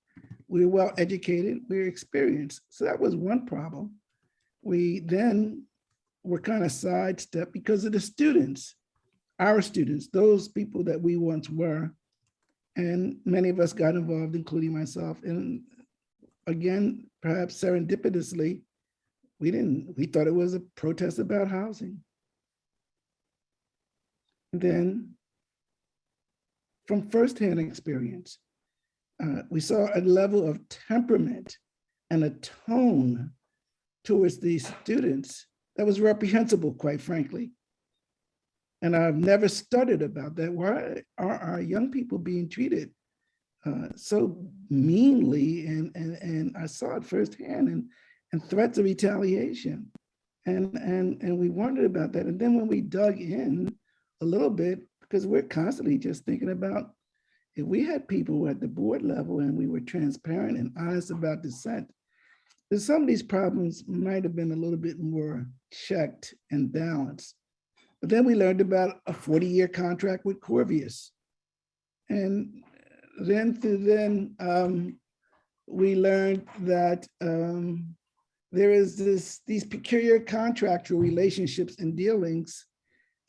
E: We're well educated. We're experienced. So that was one problem. We then were kind of sidestepped because of the students, our students, those people that we once were. And many of us got involved, including myself. And again, perhaps serendipitously, we thought it was a protest about housing. And then from firsthand experience, we saw a level of temperament and a tone towards these students that was reprehensible, quite frankly. And I've never studied about that. Why are our young people being treated so meanly? And I saw it firsthand, and threats of retaliation. And we wondered about that. And then when we dug in a little bit, because we're constantly just thinking about, if we had people at the board level and we were transparent and honest about dissent, then some of these problems might have been a little bit more checked and balanced. But then we learned about a 40-year contract with Corvius. And then we learned that there is these peculiar contractual relationships and dealings,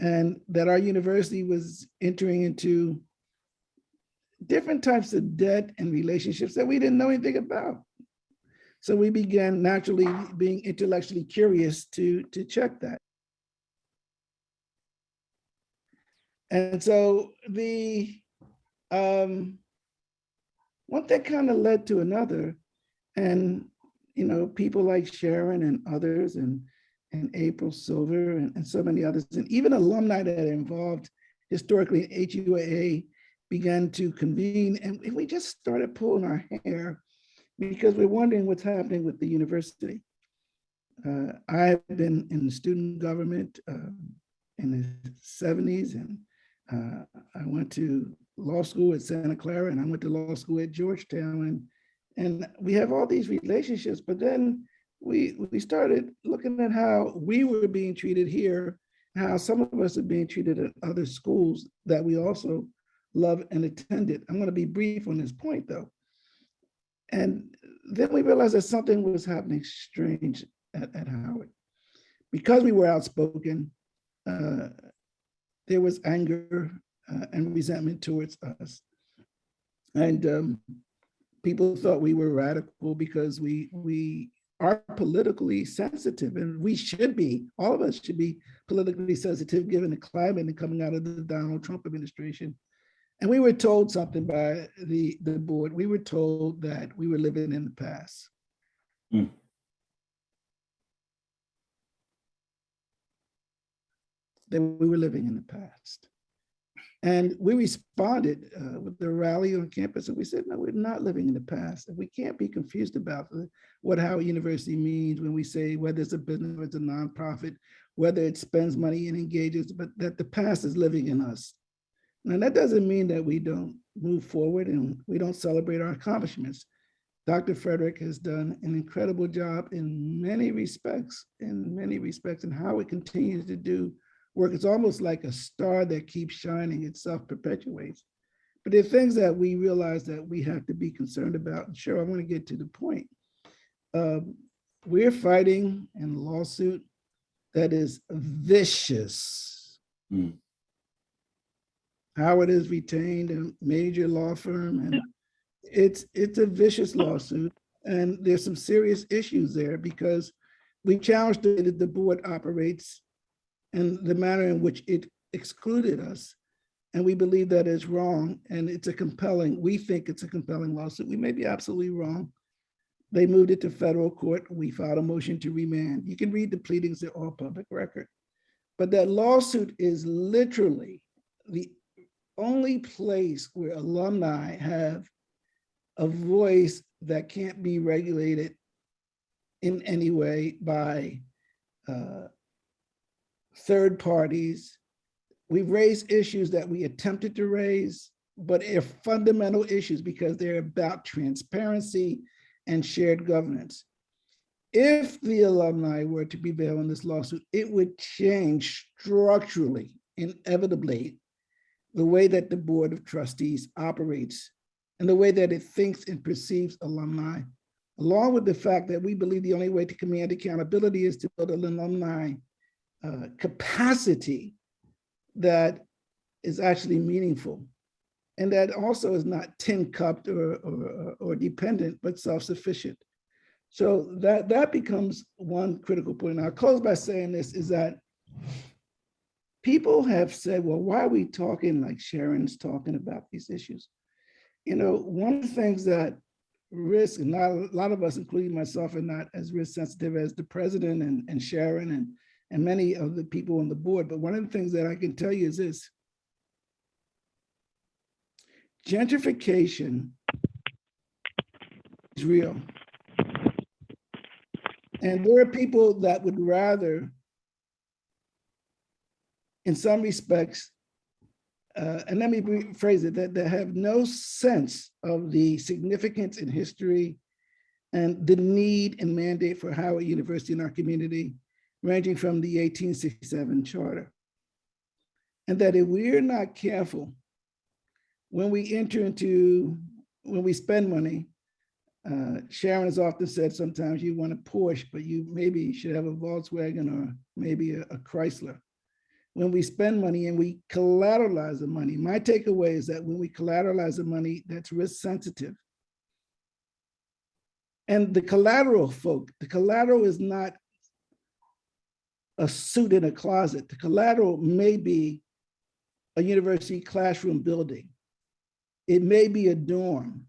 E: and that our university was entering into different types of debt and relationships that we didn't know anything about. So we began naturally being intellectually curious to check that. And so one thing kind of led to another, and people like Sharon and others, and April Silver and so many others, and even alumni that are involved historically in HUAA began to convene, and we just started pulling our hair because we're wondering what's happening with the university. I've been in student government in the 70s, and I went to law school at Santa Clara, and I went to law school at Georgetown, and we have all these relationships. But then we started looking at how we were being treated here, how some of us are being treated at other schools that we also love and attended. I'm going to be brief on this point, though. And then we realized that something was happening strange at Howard. Because we were outspoken, there was anger and resentment towards us. And people thought we were radical because we are politically sensitive, and we should be, all of us should be politically sensitive given the climate and coming out of the Donald Trump administration. And we were told something by the board. We were told that we were living in the past.
I: Mm.
E: That we were living in the past. And we responded with the rally on campus, and we said, no, we're not living in the past. And we can't be confused about what Howard University means when we say whether it's a business or it's a nonprofit, whether it spends money and engages, but that the past is living in us. Now, that doesn't mean that we don't move forward and we don't celebrate our accomplishments. Dr. Frederick has done an incredible job in many respects, and how it continues to do work. It's almost like a star that keeps shining, it self-perpetuates. But there are things that we realize that we have to be concerned about. And sure, I want to get to the point. We're fighting in a lawsuit that is vicious.
I: Mm.
E: Howard has retained a major law firm, and it's a vicious lawsuit. And there's some serious issues there because we challenged the way that the board operates and the manner in which it excluded us. And we believe that is wrong. And we think it's a compelling lawsuit. We may be absolutely wrong. They moved it to federal court. We filed a motion to remand. You can read the pleadings, they're all public record. But that lawsuit is literally the only place where alumni have a voice that can't be regulated in any way by third parties. We've raised issues that we attempted to raise, but they're fundamental issues because they're about transparency and shared governance. If the alumni were to prevail in this lawsuit, it would change structurally, inevitably, the way that the Board of Trustees operates and the way that it thinks and perceives alumni, along with the fact that we believe the only way to command accountability is to build an alumni capacity that is actually meaningful, and that also is not tin-cupped or dependent, but self-sufficient. So that becomes one critical point. I'll close by saying this, is that people have said, well, why are we talking like Sharon's talking about these issues? You know, one of the things that risk, and not a lot of us, including myself, are not as risk sensitive as the president and Sharon and many of the people on the board. But one of the things that I can tell you is this: gentrification is real. And there are people that would rather, in some respects, and let me rephrase it, that have no sense of the significance in history and the need and mandate for Howard University in our community, ranging from the 1867 charter. And that if we're not careful, when we spend money, Sharon has often said sometimes you want a Porsche, but you maybe should have a Volkswagen or maybe a Chrysler. When we spend money and we collateralize the money, my takeaway is that when we collateralize the money, that's risk sensitive. And the collateral, folk, the collateral is not a suit in a closet. The collateral may be a university classroom building. It may be a dorm.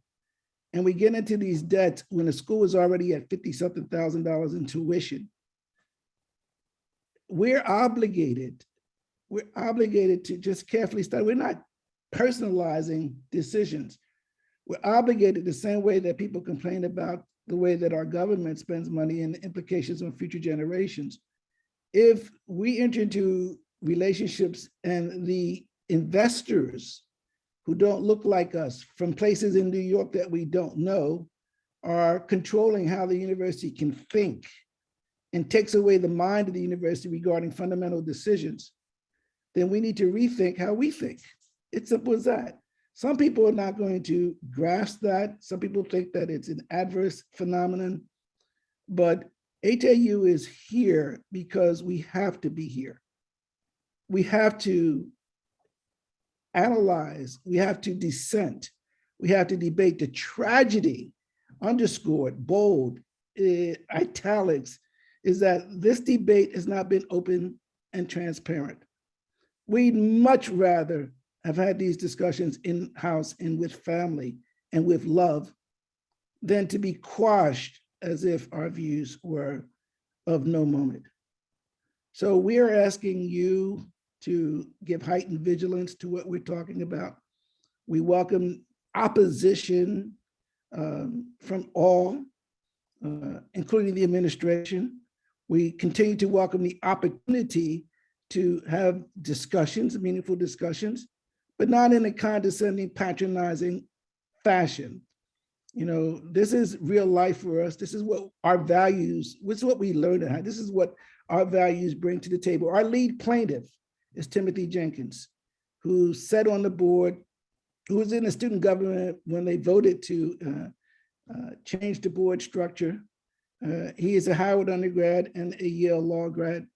E: And we get into these debts when the school is already at $50-something thousand in tuition. We're obligated to just carefully study. We're not personalizing decisions. We're obligated the same way that people complain about the way that our government spends money and the implications on future generations. If we enter into relationships and the investors who don't look like us from places in New York that we don't know are controlling how the university can think and takes away the mind of the university regarding fundamental decisions, then we need to rethink how we think. It's simple as that. Some people are not going to grasp that. Some people think that it's an adverse phenomenon, but HAU is here because we have to be here. We have to analyze, we have to dissent, we have to debate. The tragedy, underscored, bold, italics, is that this debate has not been open and transparent. We'd much rather have had these discussions in-house and with family and with love than to be quashed as if our views were of no moment. So we are asking you to give heightened vigilance to what we're talking about. We welcome opposition from all, including the administration. We continue to welcome the opportunity to have discussions, meaningful discussions, but not in a condescending, patronizing fashion. You know, this is real life for us. This is what our values, this is what we learned. This is what our values bring to the table. Our lead plaintiff is Timothy Jenkins, who sat on the board, who was in the student government when they voted to change the board structure. He is a Howard undergrad and a Yale law grad,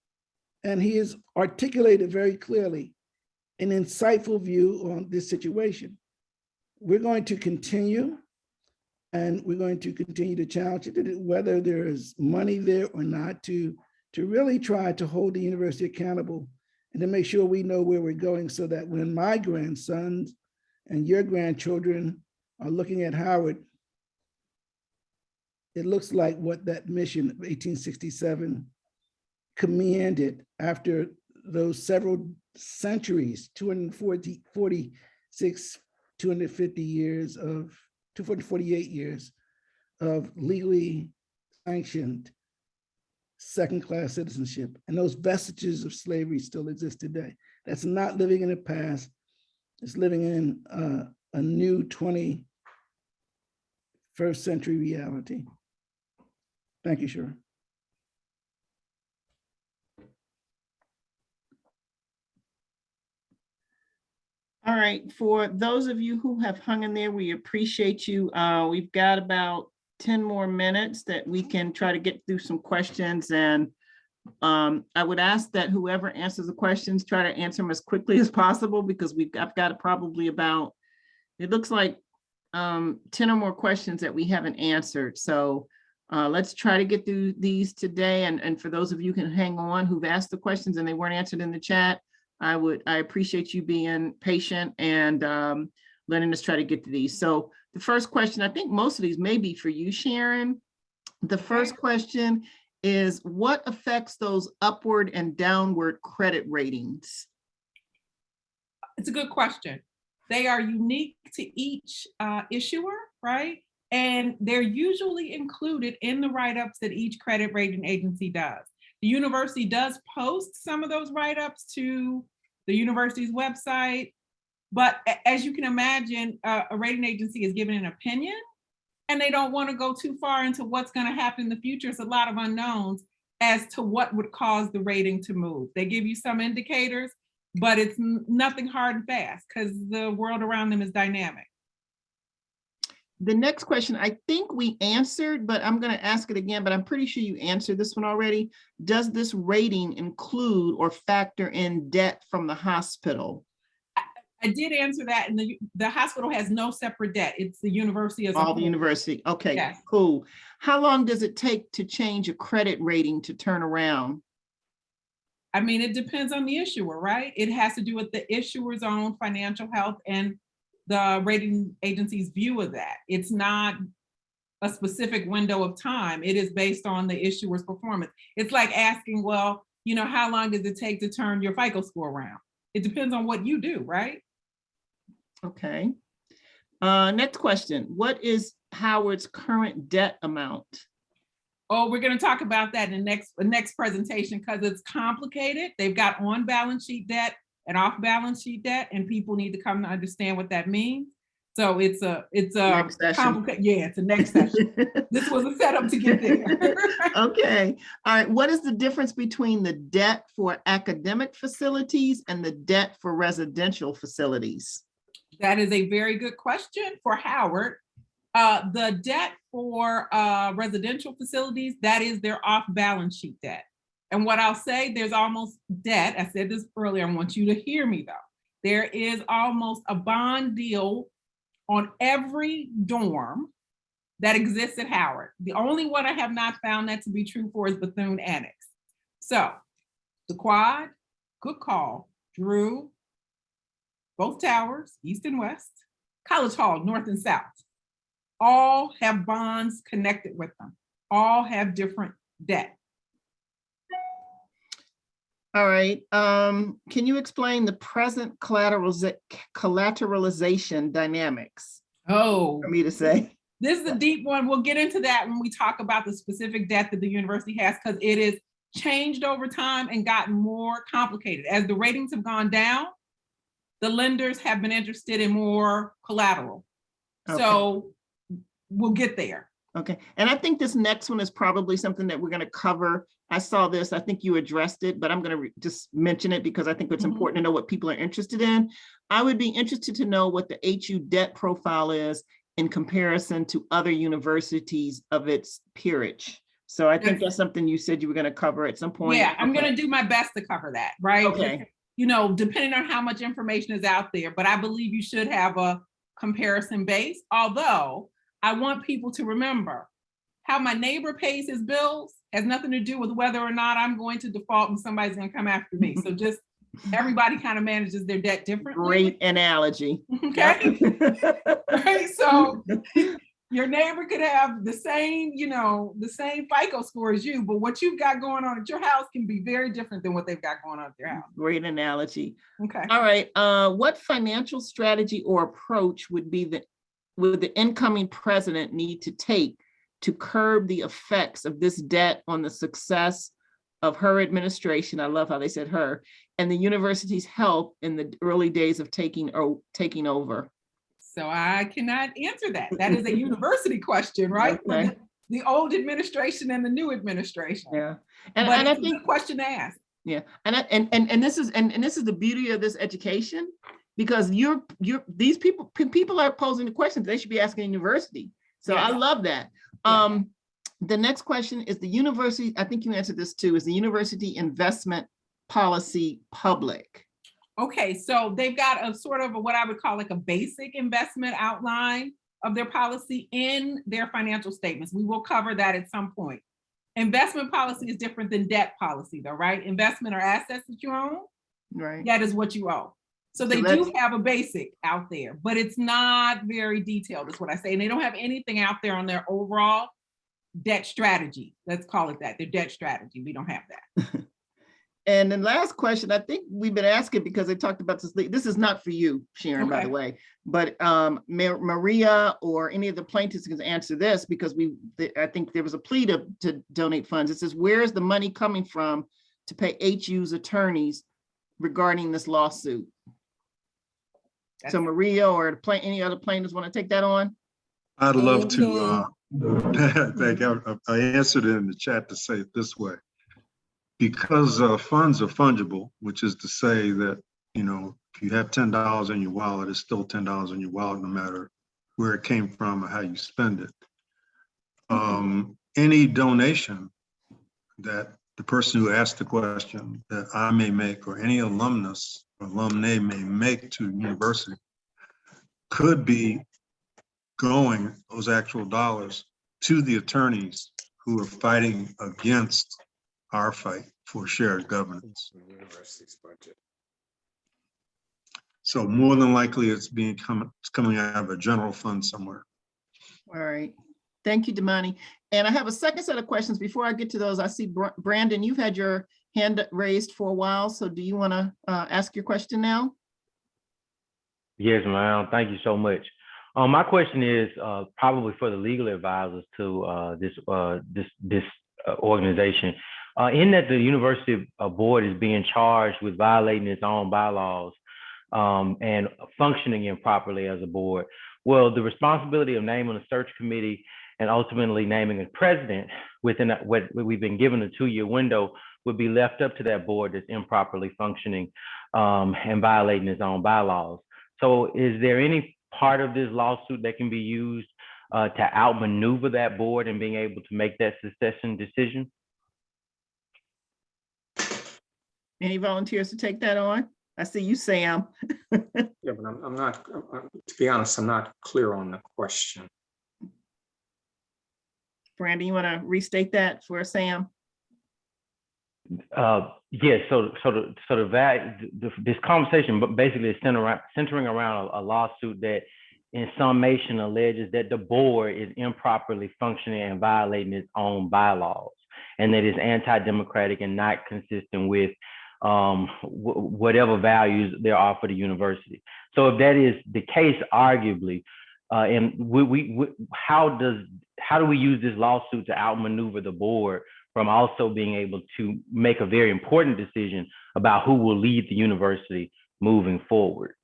E: and he has articulated very clearly an insightful view on this situation. We're going to continue, and we're going to continue to challenge it, whether there is money there or not, to really try to hold the university accountable and to make sure we know where we're going, so that when my grandsons and your grandchildren are looking at Howard, it looks like what that mission of 1867 commanded after those several centuries, 248 years of legally sanctioned second-class citizenship. And those vestiges of slavery still exist today. That's not living in the past. It's living in a new 21st century reality. Thank you, Sharon.
A: All right, for those of you who have hung in there, we appreciate you. We've got about 10 more minutes that we can try to get through some questions and I would ask that whoever answers the questions, try to answer them as quickly as possible, because I've got probably about, it looks like 10 or more questions that we haven't answered. So let's try to get through these today. And for those of you who can hang on, who've asked the questions and they weren't answered in the chat, I appreciate you being patient and letting us try to get to these. So the first question, I think most of these may be for you, Sharon. The first question is, what affects those upward and downward credit ratings?
C: It's a good question. They are unique to each issuer, right? And they're usually included in the write-ups that each credit rating agency does. The university does post some of those write-ups to the university's website, but as you can imagine, a rating agency is giving an opinion, and they don't want to go too far into what's going to happen in the future. It's a lot of unknowns as to what would cause the rating to move. They give you some indicators, but it's nothing hard and fast because the world around them is dynamic.
A: The next question, I think we answered, but I'm going to ask it again, but I'm pretty sure you answered this one already. Does this rating include or factor in debt from the hospital?
C: I did answer that, and the hospital has no separate debt. It's the university as a whole.
A: All the university. Okay,
C: Yes.
A: Cool. How long does it take to change a credit rating to turn around?
C: I mean, it depends on the issuer, right? It has to do with the issuer's own financial health and the rating agency's view of that. It's not a specific window of time. It is based on the issuer's performance. It's like asking, well, you know, how long does it take to turn your FICO score around? It depends on what you do, right?
A: Okay. Next question. What is Howard's current debt amount?
C: Oh, we're going to talk about that in the next presentation because it's complicated. They've got on-balance sheet debt and off-balance sheet debt, and people need to come to understand what that means. So it's a complicated. Yeah, it's a next session. This was a setup to get there.
A: Okay. All right. What is the difference between the debt for academic facilities and the debt for residential facilities?
C: That is a very good question for Howard. The debt for residential facilities, that is their off-balance sheet debt. And what I'll say, there's almost debt. I said this earlier. I want you to hear me though. There is almost a bond deal on every dorm that exists at Howard. The only one I have not found that to be true for is Bethune Annex. So the Quad, good call, Drew, both towers, east and west, College Hall, north and south, all have bonds connected with them, all have different debt.
A: All right. Can you explain the present collateralization dynamics?
C: Oh,
A: for me to say.
C: This is a deep one. We'll get into that when we talk about the specific debt that the university has, because it is changed over time and gotten more complicated. As the ratings have gone down, the lenders have been interested in more collateral. Okay. So we'll get there.
A: Okay. And I think this next one is probably something that we're going to cover. I saw this, I think you addressed it, but I'm going to just mention it because I think it's important to know what people are interested in. I would be interested to know what the HU debt profile is in comparison to other universities of its peerage. So I think that's something you said you were going to cover at some point.
C: Yeah, I'm going to do my best to cover that, right?
A: Okay.
C: You know, depending on how much information is out there, but I believe you should have a comparison base. Although I want people to remember how my neighbor pays his bills has nothing to do with whether or not I'm going to default and somebody's going to come after me. So just everybody kind of manages their debt differently.
A: Great analogy.
C: Okay. Right. So your neighbor could have the same, you know, the same FICO score as you, but what you've got going on at your house can be very different than what they've got going on at their house.
A: Great analogy.
C: Okay.
A: All right. What financial strategy or approach would the incoming president need to take to curb the effects of this debt on the success of her administration? I love how they said her, and the university's health in the early days of taking over.
C: So I cannot answer that. That is a university question, right?
A: Okay.
C: The old administration and the new administration.
A: Yeah,
C: and I think a question to ask.
A: Yeah, and this is the beauty of this education, because these people are posing the questions they should be asking the university. So yeah. I love that. The next question is the university, I think you answered this too, is the university investment policy public?
C: Okay, so they've got a sort of what I would call like a basic investment outline of their policy in their financial statements. We will cover that at some point. Investment policy is different than debt policy though, right? Investment or assets that you own,
A: Right.
C: that is what you own. So they do have a basic out there, but it's not very detailed is what I say. And they don't have anything out there on their overall debt strategy. Let's call it that, their debt strategy. We don't have that.
A: And then last question, I think we've been asking because they talked about this. This is not for you, Sharon, by the way, but Maria or any of the plaintiffs can answer this because I think there was a plea to donate funds. It says, where is the money coming from to pay HU's attorneys regarding this lawsuit? So Maria or any other plaintiffs want to take that on?
F: I'd love to. I answered it in the chat to say it this way. Because funds are fungible, which is to say that, you know, if you have $10 in your wallet, it's still $10 in your wallet, no matter where it came from or how you spend it. Any donation that the person who asked the question that I may make or any alumnus or alumni may make to the university could be going, those actual dollars, to the attorneys who are fighting against our fight for shared governance.
J: University's budget.
F: So more than likely it's coming out of a general fund somewhere.
A: All right. Thank you, Damani. And I have a second set of questions. Before I get to those, I see Brandon, you've had your hand raised for a while. So do you want to ask your question now?
K: Yes, ma'am. Thank you so much. My question is probably for the legal advisors to this organization. In that the university board is being charged with violating its own bylaws and functioning improperly as a board, well, the responsibility of naming a search committee and ultimately naming a president within what we've been given a 2-year window would be left up to that board that's improperly functioning and violating its own bylaws. So is there any part of this lawsuit that can be used to outmaneuver that board and being able to make that succession decision?
A: Any volunteers to take that on? I see you, Sam.
J: Yeah, but I'm not, to be honest, I'm not clear on the question.
A: Brandon, you want to restate that for Sam?
K: Yes. So this conversation, but basically is centering around a lawsuit that, in summation, alleges that the board is improperly functioning and violating its own bylaws, and that it's anti-democratic and not consistent with whatever values there are for the university. So if that is the case, arguably, and how do we use this lawsuit to outmaneuver the board from also being able to make a very important decision about who will lead the university moving forward?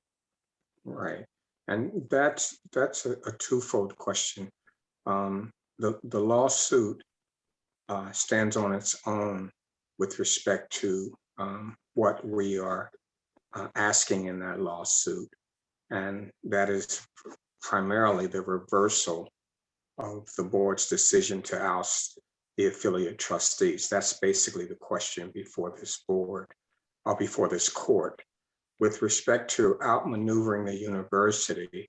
J: Right, and that's a twofold question. The lawsuit stands on its own with respect to what we are asking in that lawsuit, and that is primarily the reversal of the board's decision to oust the affiliate trustees. That's basically the question before this board or before this court. With respect to outmaneuvering the university,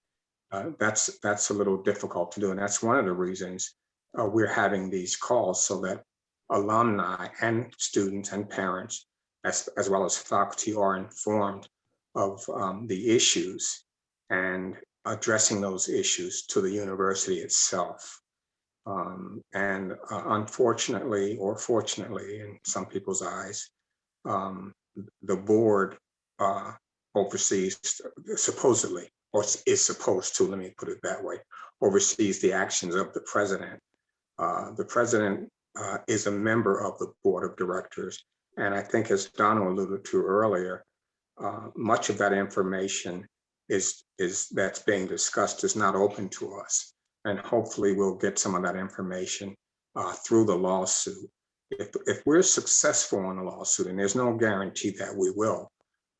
J: that's a little difficult to do, and that's one of the reasons we're having these calls, so that alumni and students and parents, as well as faculty, are informed of the issues and addressing those issues to the university itself. Unfortunately, or fortunately, in some people's eyes, the board oversees, supposedly, or is supposed to, let me put it that way, oversees the actions of the president. The president is a member of the board of directors. And I think, as Donna alluded to earlier, much of that information that's being discussed is not open to us. And hopefully we'll get some of that information through the lawsuit. If we're successful on the lawsuit, and there's no guarantee that we will,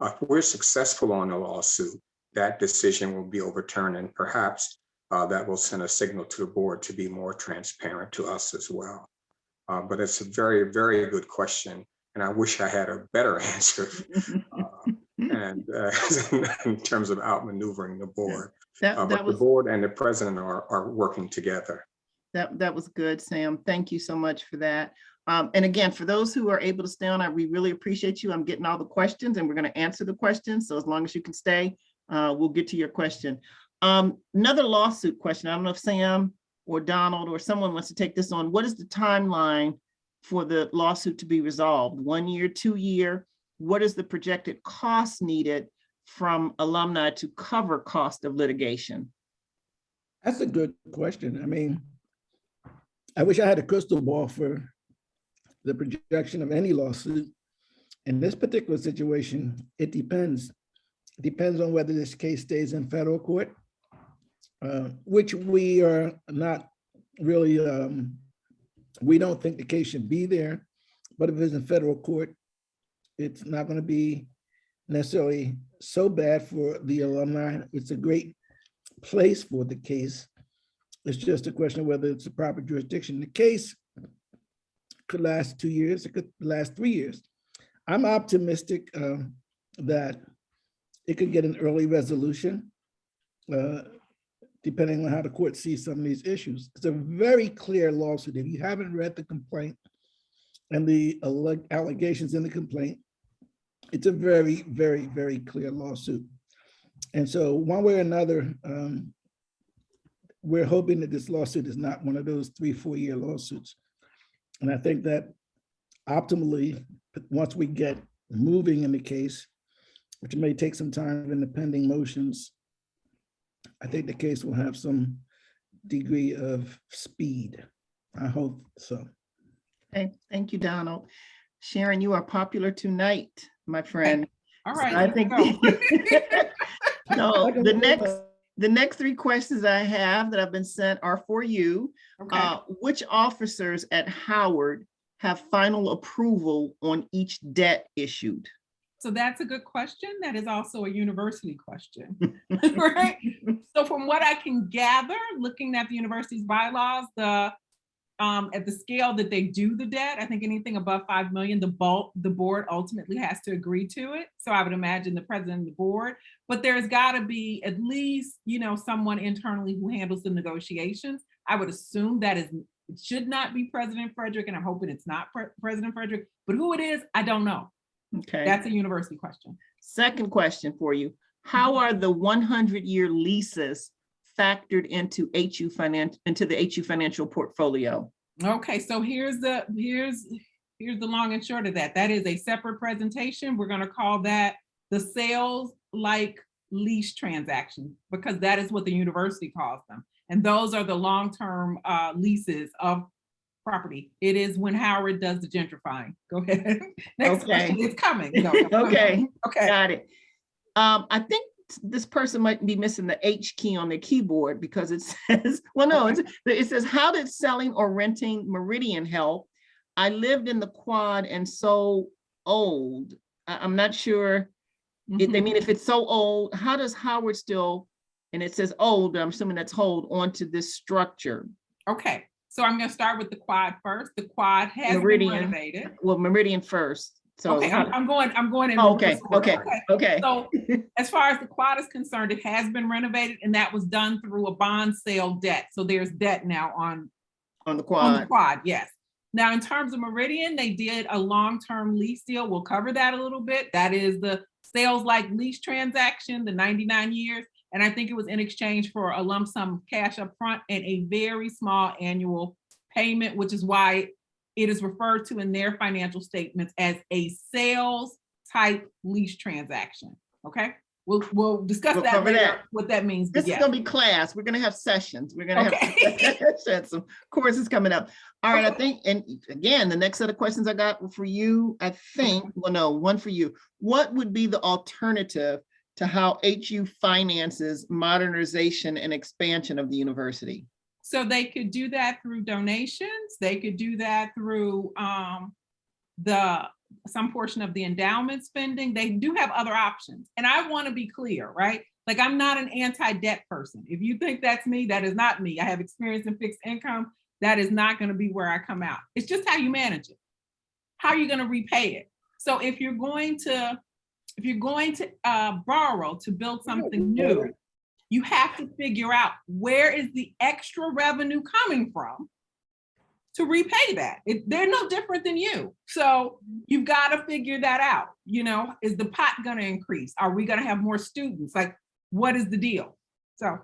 J: if we're successful on the lawsuit, that decision will be overturned, and perhaps that will send a signal to the board to be more transparent to us as well. But it's a very, very good question, and I wish I had a better answer. And in terms of outmaneuvering the board, but the board and the president are working together.
A: That was good, Sam. Thank you so much for that. And again, for those who are able to stay on, we really appreciate you. I'm getting all the questions and we're going to answer the questions. So as long as you can stay, we'll get to your question. Another lawsuit question. I don't know if Sam or Donald or someone wants to take this on. What is the timeline for the lawsuit to be resolved? 1 year, 2 year? What is the projected cost needed from alumni to cover cost of litigation?
E: That's a good question. I mean, I wish I had a crystal ball for the projection of any lawsuit. In this particular situation, it depends. It depends on whether this case stays in federal court, which we are not really, we don't think the case should be there. But if it's in federal court, it's not going to be necessarily so bad for the alumni. It's a great place for the case. It's just a question of whether it's a proper jurisdiction. The case could last 2 years, it could last 3 years. I'm optimistic that it could get an early resolution, depending on how the court sees some of these issues. It's a very clear lawsuit. If you haven't read the complaint and the allegations in the complaint, it's a very, very, very clear lawsuit. And so one way or another, we're hoping that this lawsuit is not one of those 3-4 year lawsuits. And I think that optimally, once we get moving in the case, which may take some time in the pending motions, I think the case will have some degree of speed. I hope so.
A: Okay, thank you, Donald. Sharon, you are popular tonight, my friend.
C: All right,
A: I think no, the next 3 questions I have that have been sent are for you.
C: Okay.
A: Which officers at Howard have final approval on each debt issued?
C: So that's a good question. That is also a university question, right? So from what I can gather, looking at the university's bylaws, at the scale that they do the debt, I think anything above 5 million, the board ultimately has to agree to it. So I would imagine the president of the board, but there's got to be at least, someone internally who handles the negotiations. I would assume that it should not be President Frederick, and I'm hoping it's not President Frederick, but who it is, I don't know.
A: Okay.
C: That's a university question.
A: Second question for you. How are the 100-year leases factored into the HU financial portfolio?
C: Okay, so here's the long and short of that. That is a separate presentation. We're going to call that the sales like lease transaction, because that is what the university calls them. And those are the long-term leases of property. It is when Howard does the gentrifying. Go ahead. Next question is coming. No,
A: okay.
C: Okay.
A: Got it. I think this person might be missing the H key on their keyboard because it says, well, no, it says, how did selling or renting Meridian help? I lived in the quad and so old. I'm not sure if they mean if it's so old, how does Howard still, and it says old, I'm assuming that's hold onto this structure.
C: Okay, so I'm going to start with the quad first. The quad has been renovated.
A: Well, Meridian first. So
C: okay, I'm going in.
A: Oh, okay.
C: So as far as the quad is concerned, it has been renovated, and that was done through a bond sale debt. So there's debt now on
A: the quad.
C: On the quad, yes. Now, in terms of Meridian, they did a long-term lease deal. We'll cover that a little bit. That is the sales like lease transaction, the 99 years. And I think it was in exchange for a lump sum cash up front and a very small annual payment, which is why it is referred to in their financial statements as a sales type lease transaction. Okay, we'll discuss that later, what that means.
A: This is going to be class. We're going to have sessions. We're going to have some courses coming up. All right, I think, and again, the next set of questions I got for you, I think, well, no, one for you. What would be the alternative to how HU finances modernization and expansion of the university?
C: So they could do that through donations. They could do that through some portion of the endowment spending. They do have other options. And I want to be clear, right? Like, I'm not an anti-debt person. If you think that's me, that is not me. I have experience in fixed income. That is not going to be where I come out. It's just how you manage it. How are you going to repay it? So if you're going to borrow to build something new, you have to figure out where is the extra revenue coming from to repay that. They're no different than you. So you've got to figure that out. You know, is the pot going to increase? Are we going to have more students? Like, what is the deal? So.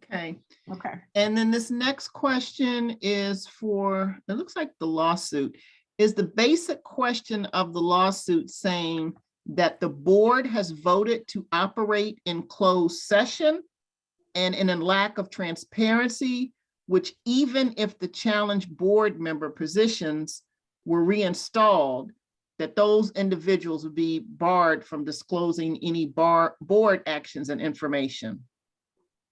A: Okay.
C: Okay.
A: And then this next question is for, it looks like the lawsuit. Is the basic question of the lawsuit saying that the board has voted to operate in closed session and in a lack of transparency, which even if the challenged board member positions were reinstalled, that those individuals would be barred from disclosing any board actions and information?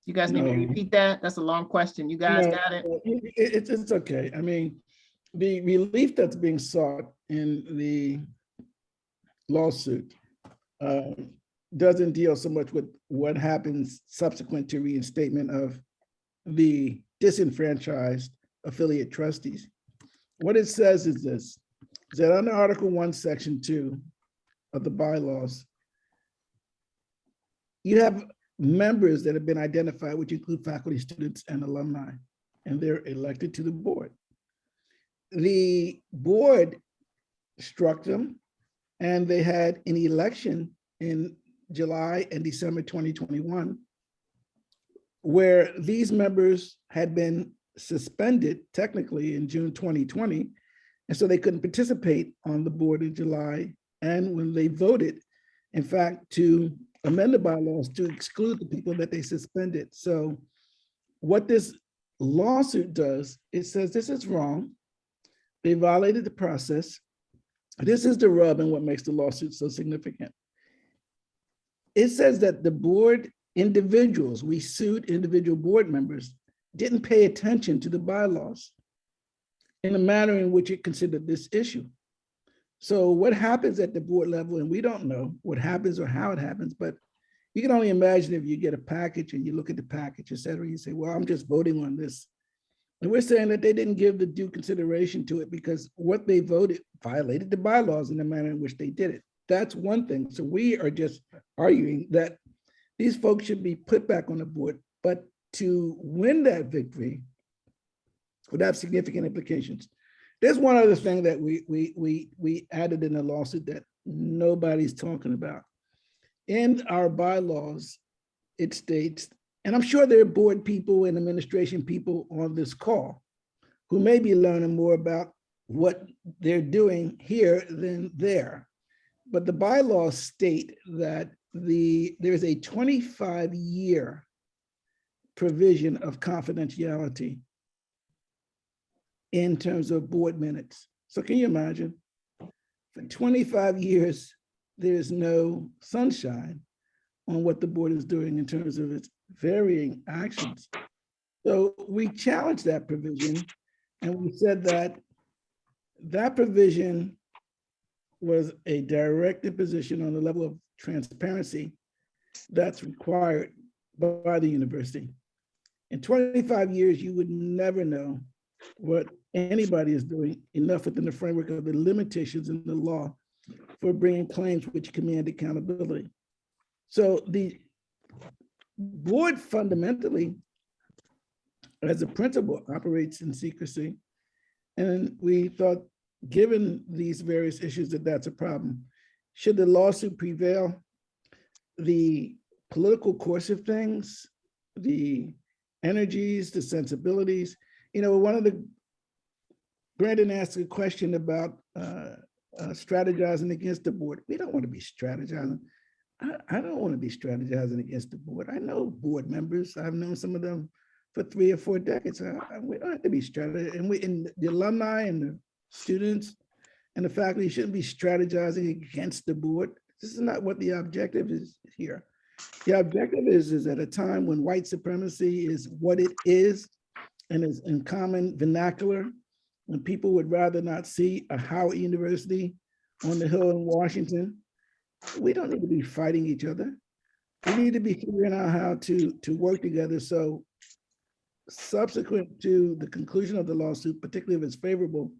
A: You guys need me to repeat that? That's a long question. You guys got it?
E: It's okay. I mean, the relief that's being sought in the lawsuit doesn't deal so much with what happens subsequent to reinstatement of the disenfranchised affiliate trustees. What it says is this, is that under Article 1, Section 2 of the bylaws, you have members that have been identified, which include faculty, students, and alumni, and they're elected to the board. The board struck them, and they had an election in July and December 2021, where these members had been suspended technically in June 2020, and so they couldn't participate on the board in July. And when they voted, in fact, to amend the bylaws to exclude the people that they suspended. So what this lawsuit does, it says this is wrong. They violated the process. This is the rub and what makes the lawsuit so significant. It says that the board individuals, we sued individual board members, didn't pay attention to the bylaws in the manner in which it considered this issue. So what happens at the board level, and we don't know what happens or how it happens, but you can only imagine if you get a package and you look at the package, et cetera, you say, well, I'm just voting on this. And we're saying that they didn't give the due consideration to it because what they voted violated the bylaws in the manner in which they did it. That's one thing. So we are just arguing that these folks should be put back on the board, but to win that victory would have significant implications. There's one other thing that we added in the lawsuit that nobody's talking about. In our bylaws, it states, and I'm sure there are board people and administration people on this call who may be learning more about what they're doing here than there. But the bylaws state that there is a 25-year provision of confidentiality in terms of board minutes. So can you imagine? For 25 years, there is no sunshine on what the board is doing in terms of its varying actions. So we challenged that provision, and we said that that provision was a direct imposition on the level of transparency that's required by the university. In 25 years, you would never know what anybody is doing enough within the framework of the limitations in the law for bringing claims which command accountability. So the board fundamentally, as a principle, operates in secrecy. And we thought, given these various issues, that that's a problem. Should the lawsuit prevail, the political course of things, the energies, the sensibilities, Brandon asked a question about strategizing against the board. We don't want to be strategizing. I don't want to be strategizing against the board. I know board members. I've known some of them for 3 or 4 decades. We don't have to be strategizing. And the alumni and the students and the faculty shouldn't be strategizing against the board. This is not what the objective is here. The objective is at a time when white supremacy is what it is and is in common vernacular, when people would rather not see a HAU University on the Hill in Washington. We don't need to be fighting each other. we need to be figuring out how to work together. So subsequent to the conclusion of the lawsuit, particularly if it's favorable,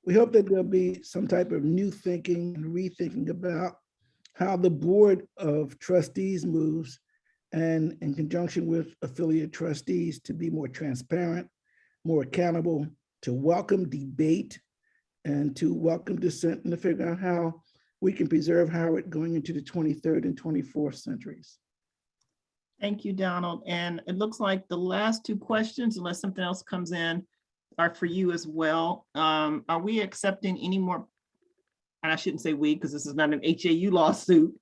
E: we hope that there'll be some type of new thinking and rethinking about how the board of trustees moves, and in conjunction with affiliate trustees, to be more transparent, more accountable, to welcome debate, and to welcome dissent, and to figure out how we can preserve Howard going into the 23rd and 24th centuries.
A: Thank you, Donald. And it looks like the last two questions, unless something else comes in, are for you as well. Are we accepting any more, and I shouldn't say we, because this is not an HAU lawsuit.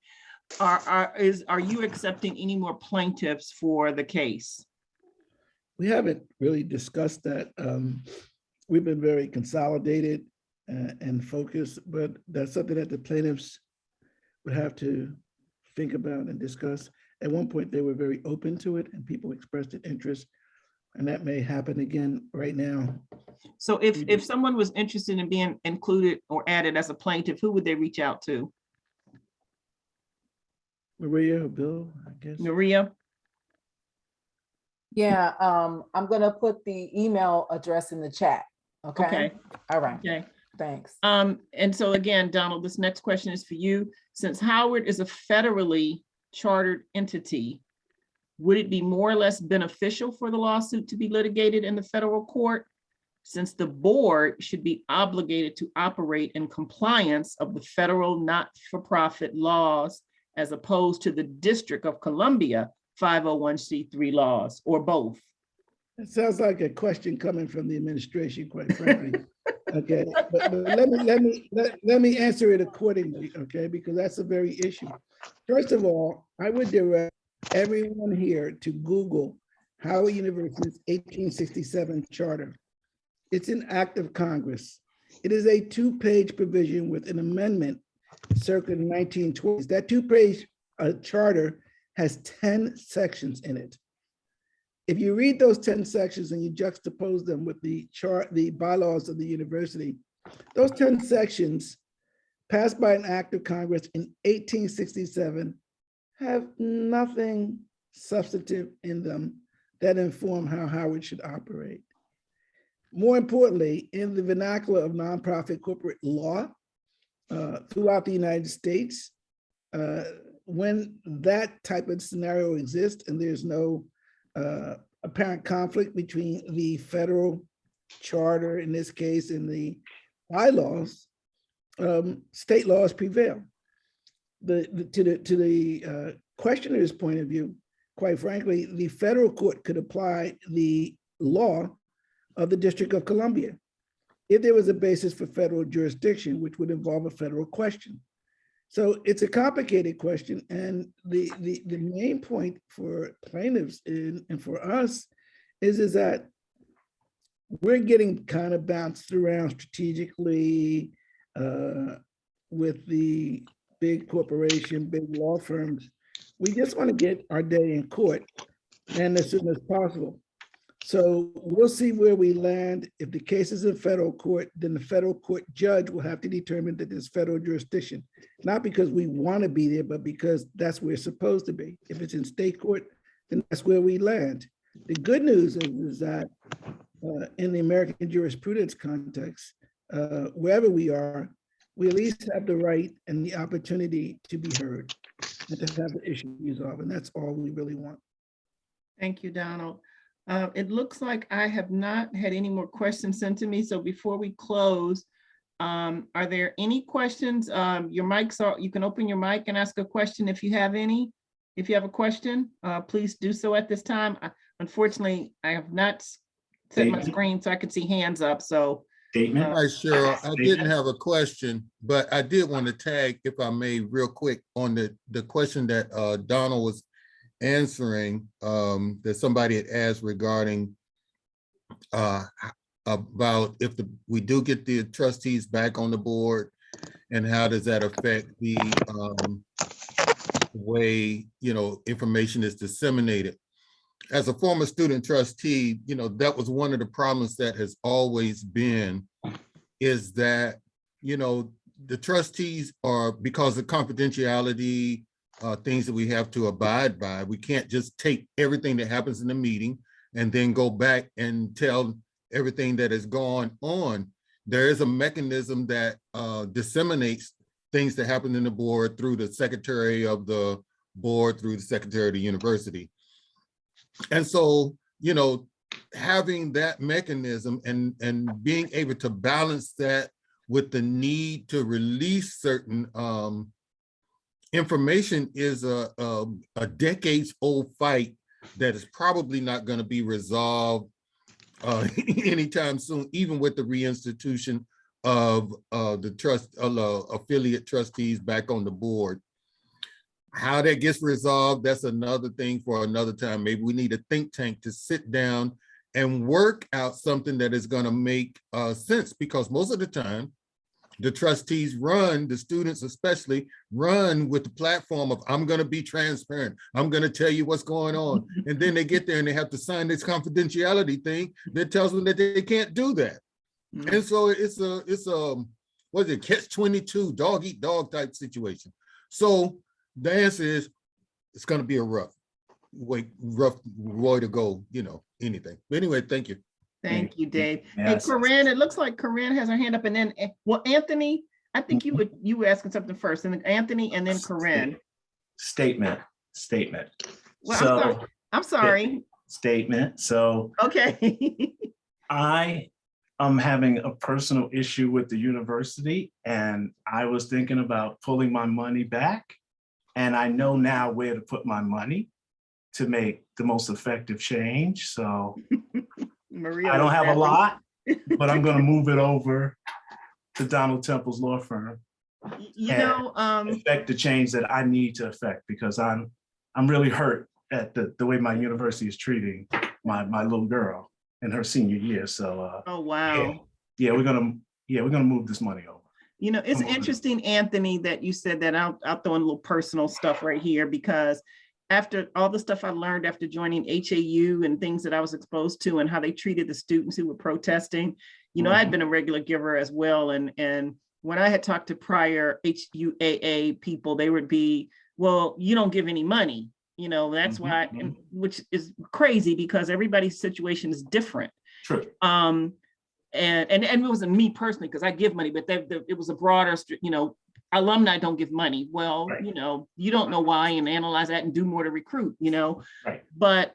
A: Are you accepting any more plaintiffs for the case?
E: We haven't really discussed that. We've been very consolidated and focused, but that's something that the plaintiffs would have to think about and discuss. At one point, they were very open to it and people expressed an interest, and that may happen again right now.
A: So if someone was interested in being included or added as a plaintiff, who would they reach out to?
E: Maria or Bill, I guess.
A: Maria?
G: Yeah, I'm gonna put the email address in the chat. Okay.
A: Okay.
G: All right.
A: Okay.
G: Thanks.
A: And so again, Donald, this next question is for you. Since Howard is a federally chartered entity, would it be more or less beneficial for the lawsuit to be litigated in the federal court, since the board should be obligated to operate in compliance of the federal not-for-profit laws, as opposed to the District of Columbia 501c3 laws, or both?
E: It sounds like a question coming from the administration, quite frankly. Okay, but let me answer it accordingly, okay, because that's a very issue. First of all, I would direct everyone here to Google Howard University's 1867 charter. It's an act of Congress. It is a 2-page provision with an amendment circa the 1920s. That 2-page charter has 10 sections in it. If you read those 10 sections and you juxtapose them with the bylaws of the university, those 10 sections passed by an act of Congress in 1867 have nothing substantive in them that inform how Howard should operate. More importantly, in the vernacular of nonprofit corporate law throughout the United States, when that type of scenario exists and there's no apparent conflict between the federal charter, in this case, and the bylaws, state laws prevail. To the questioner's point of view, quite frankly, the federal court could apply the law of the District of Columbia if there was a basis for federal jurisdiction, which would involve a federal question. So it's a complicated question, and the main point for plaintiffs and for us is that we're getting kind of bounced around strategically with the big corporation, big law firms. We just want to get our day in court, and as soon as possible. So we'll see where we land. If the case is in federal court, then the federal court judge will have to determine that there's federal jurisdiction, not because we want to be there, but because that's where it's supposed to be. If it's in state court, then that's where we land. The good news is that in the American jurisprudence context, wherever we are, we at least have the right and the opportunity to be heard and to have the issue resolved. And that's all we really want.
A: Thank you, Donald. It looks like I have not had any more questions sent to me. So before we close, are there any questions? Your mics are, you can open your mic and ask a question if you have any. If you have a question, please do so at this time. Unfortunately, I have not set my screen so I could see hands up. So.
I: Statement.
L: Hi, Cheryl. I didn't have a question, but I did want to tag, if I may, real quick on the question that Donald was answering, that somebody had asked regarding about if we do get the trustees back on the board, and how does that affect the way, you know, information is disseminated. As a former student trustee, you know, that was one of the problems that has always been, is that, you know, the trustees are, because of confidentiality, things that we have to abide by. We can't just take everything that happens in the meeting and then go back and tell everything that has gone on. There is a mechanism that disseminates things that happen in the board through the secretary of the board, through the secretary of the university. And so, you know, having that mechanism and being able to balance that with the need to release certain information is a decades old fight that is probably not going to be resolved anytime soon, even with the reinstitution of the affiliate trustees back on the board. How that gets resolved, that's another thing for another time. Maybe we need a think tank to sit down and work out something that is going to make sense, because most of the time, the trustees run, the students especially, run with the platform of, I'm going to be transparent. I'm going to tell you what's going on. And then they get there and they have to sign this confidentiality thing that tells them that they can't do that. Mm-hmm. And so it's a what is it, catch-22, dog eat dog type situation. So the answer is, it's going to be a rough way to go, you know, anything. But anyway, thank you.
A: Thank you, Dave.
I: Yes.
A: Hey, Corinne, it looks like Corinne has her hand up, and then, well, Anthony, I think you were asking something first, and then Anthony, and then Corinne.
I: Statement.
A: Well,
I: So,
A: I'm sorry.
I: statement. So
A: Okay.
I: I am having a personal issue with the university, and I was thinking about pulling my money back, and I know now where to put my money to make the most effective change. So
A: Maria,
I: I don't have a lot, but I'm going to move it over to Donald Temple's law firm.
A: You know,
I: affect the change that I need to affect, because I'm really hurt at the way my university is treating my little girl in her senior year. So
A: oh wow.
I: Yeah, we're gonna move this money over.
A: You know, it's interesting, Anthony, that you said that. I'll throw in a little personal stuff right here, because after all the stuff I learned after joining HAU and things that I was exposed to and how they treated the students who were protesting, you know, I'd been a regular giver as well. And when I had talked to prior HUAA people, they would be, well, you don't give any money, you know, that's why, which is crazy because everybody's situation is different.
I: True.
A: And it wasn't me personally, because I give money, but it was a broader, you know, alumni don't give money. Well, right. You know, you don't know why, and analyze that and do more to recruit, you know.
I: Right.
A: But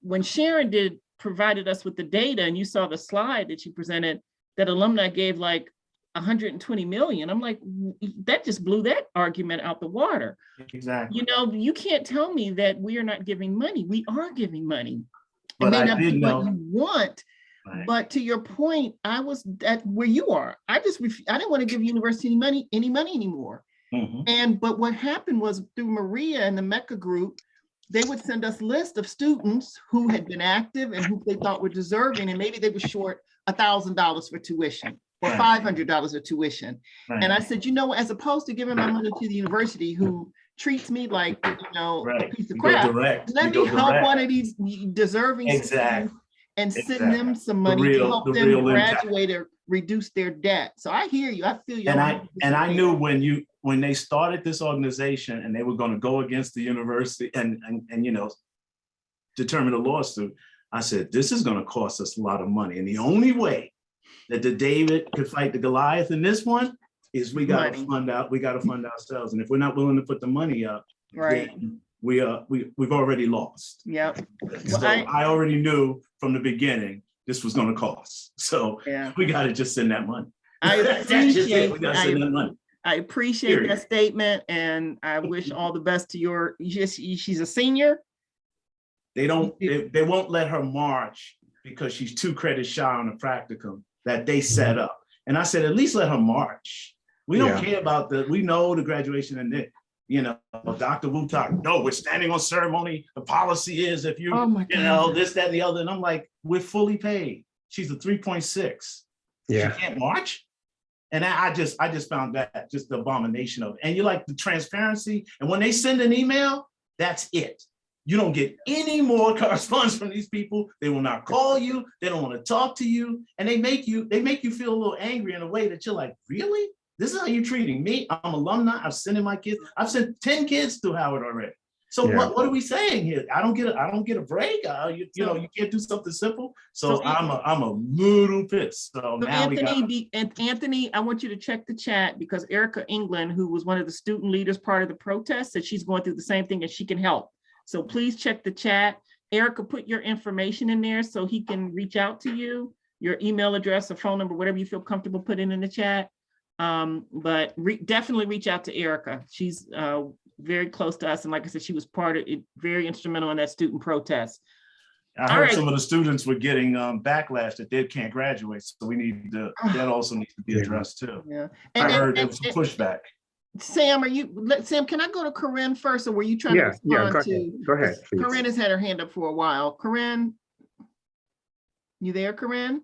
A: when Sharon provided us with the data, and you saw the slide that she presented, that alumni gave like 120 million. I'm like, that just blew that argument out the water.
I: Exactly.
A: You know, you can't tell me that we are not giving money. We are giving money.
I: But
A: it may
I: I
A: not be
I: know
A: what you want. Right. But to your point, I was at where you are. I didn't want to give university any money anymore. But what happened was, through Maria and the Mecca group, they would send us lists of students who had been active and who they thought were deserving, and maybe they were short $1,000 for tuition or $500 of tuition. Right. And I said, you know, as opposed to giving my money to the university who treats me like, you know, a piece of crap, let me help one of these deserving students and send them some money to help them graduate or reduce their debt. So I hear you, I feel you.
I: And I knew when they started this organization and they were going to go against the university and you know, determine a lawsuit, I said, this is going to cost us a lot of money. And the only way that the David could fight the Goliath in this one is we got to fund ourselves. And if we're not willing to put the money up,
A: right,
I: we've already lost.
A: Yep.
I: So I already knew from the beginning this was going to cost. So we got to just send that money.
A: I appreciate
I: we got to send that money.
A: I appreciate that statement, and I wish all the best to your. She's a senior.
I: They won't let her march because she's 2 credits shy on the practicum that they set up. And I said, at least let her march. We don't care about we know the graduation and it. You know, Dr. Wutak, no, we're standing on ceremony. The policy is if you, you know, this, that, and the other. And I'm like, we're fully paid. She's a 3.6. Yeah. She can't march. And I just found that just the abomination of it. And you like the transparency. And when they send an email, that's it. You don't get any more correspondence from these people. They will not call you. They don't want to talk to you. And they make you feel a little angry in a way that you're like, really? This is how you're treating me. I'm alumni. I'm sending my kids. I've sent 10 kids to Howard already. So what are we saying here? I don't get a break. You know, you can't do something simple. So I'm a little pissed. So now
A: Anthony, I want you to check the chat because Erica England, who was one of the student leaders part of the protest, said she's going through the same thing and she can help. So please check the chat. Erica, put your information in there so he can reach out to you, your email address or phone number, whatever you feel comfortable putting in the chat. But definitely reach out to Erica. She's very close to us. And like I said, she was part of it, very instrumental in that student protest.
I: I heard some of the students were getting backlash that they can't graduate. So we need to, that also needs to be addressed too.
A: Yeah.
I: I heard there was some pushback.
A: Sam, Sam, can I go to Corinne first, or were you trying to respond to?
J: Go ahead, please.
A: Corinne has had her hand up for a while. Corinne, you there, Corinne?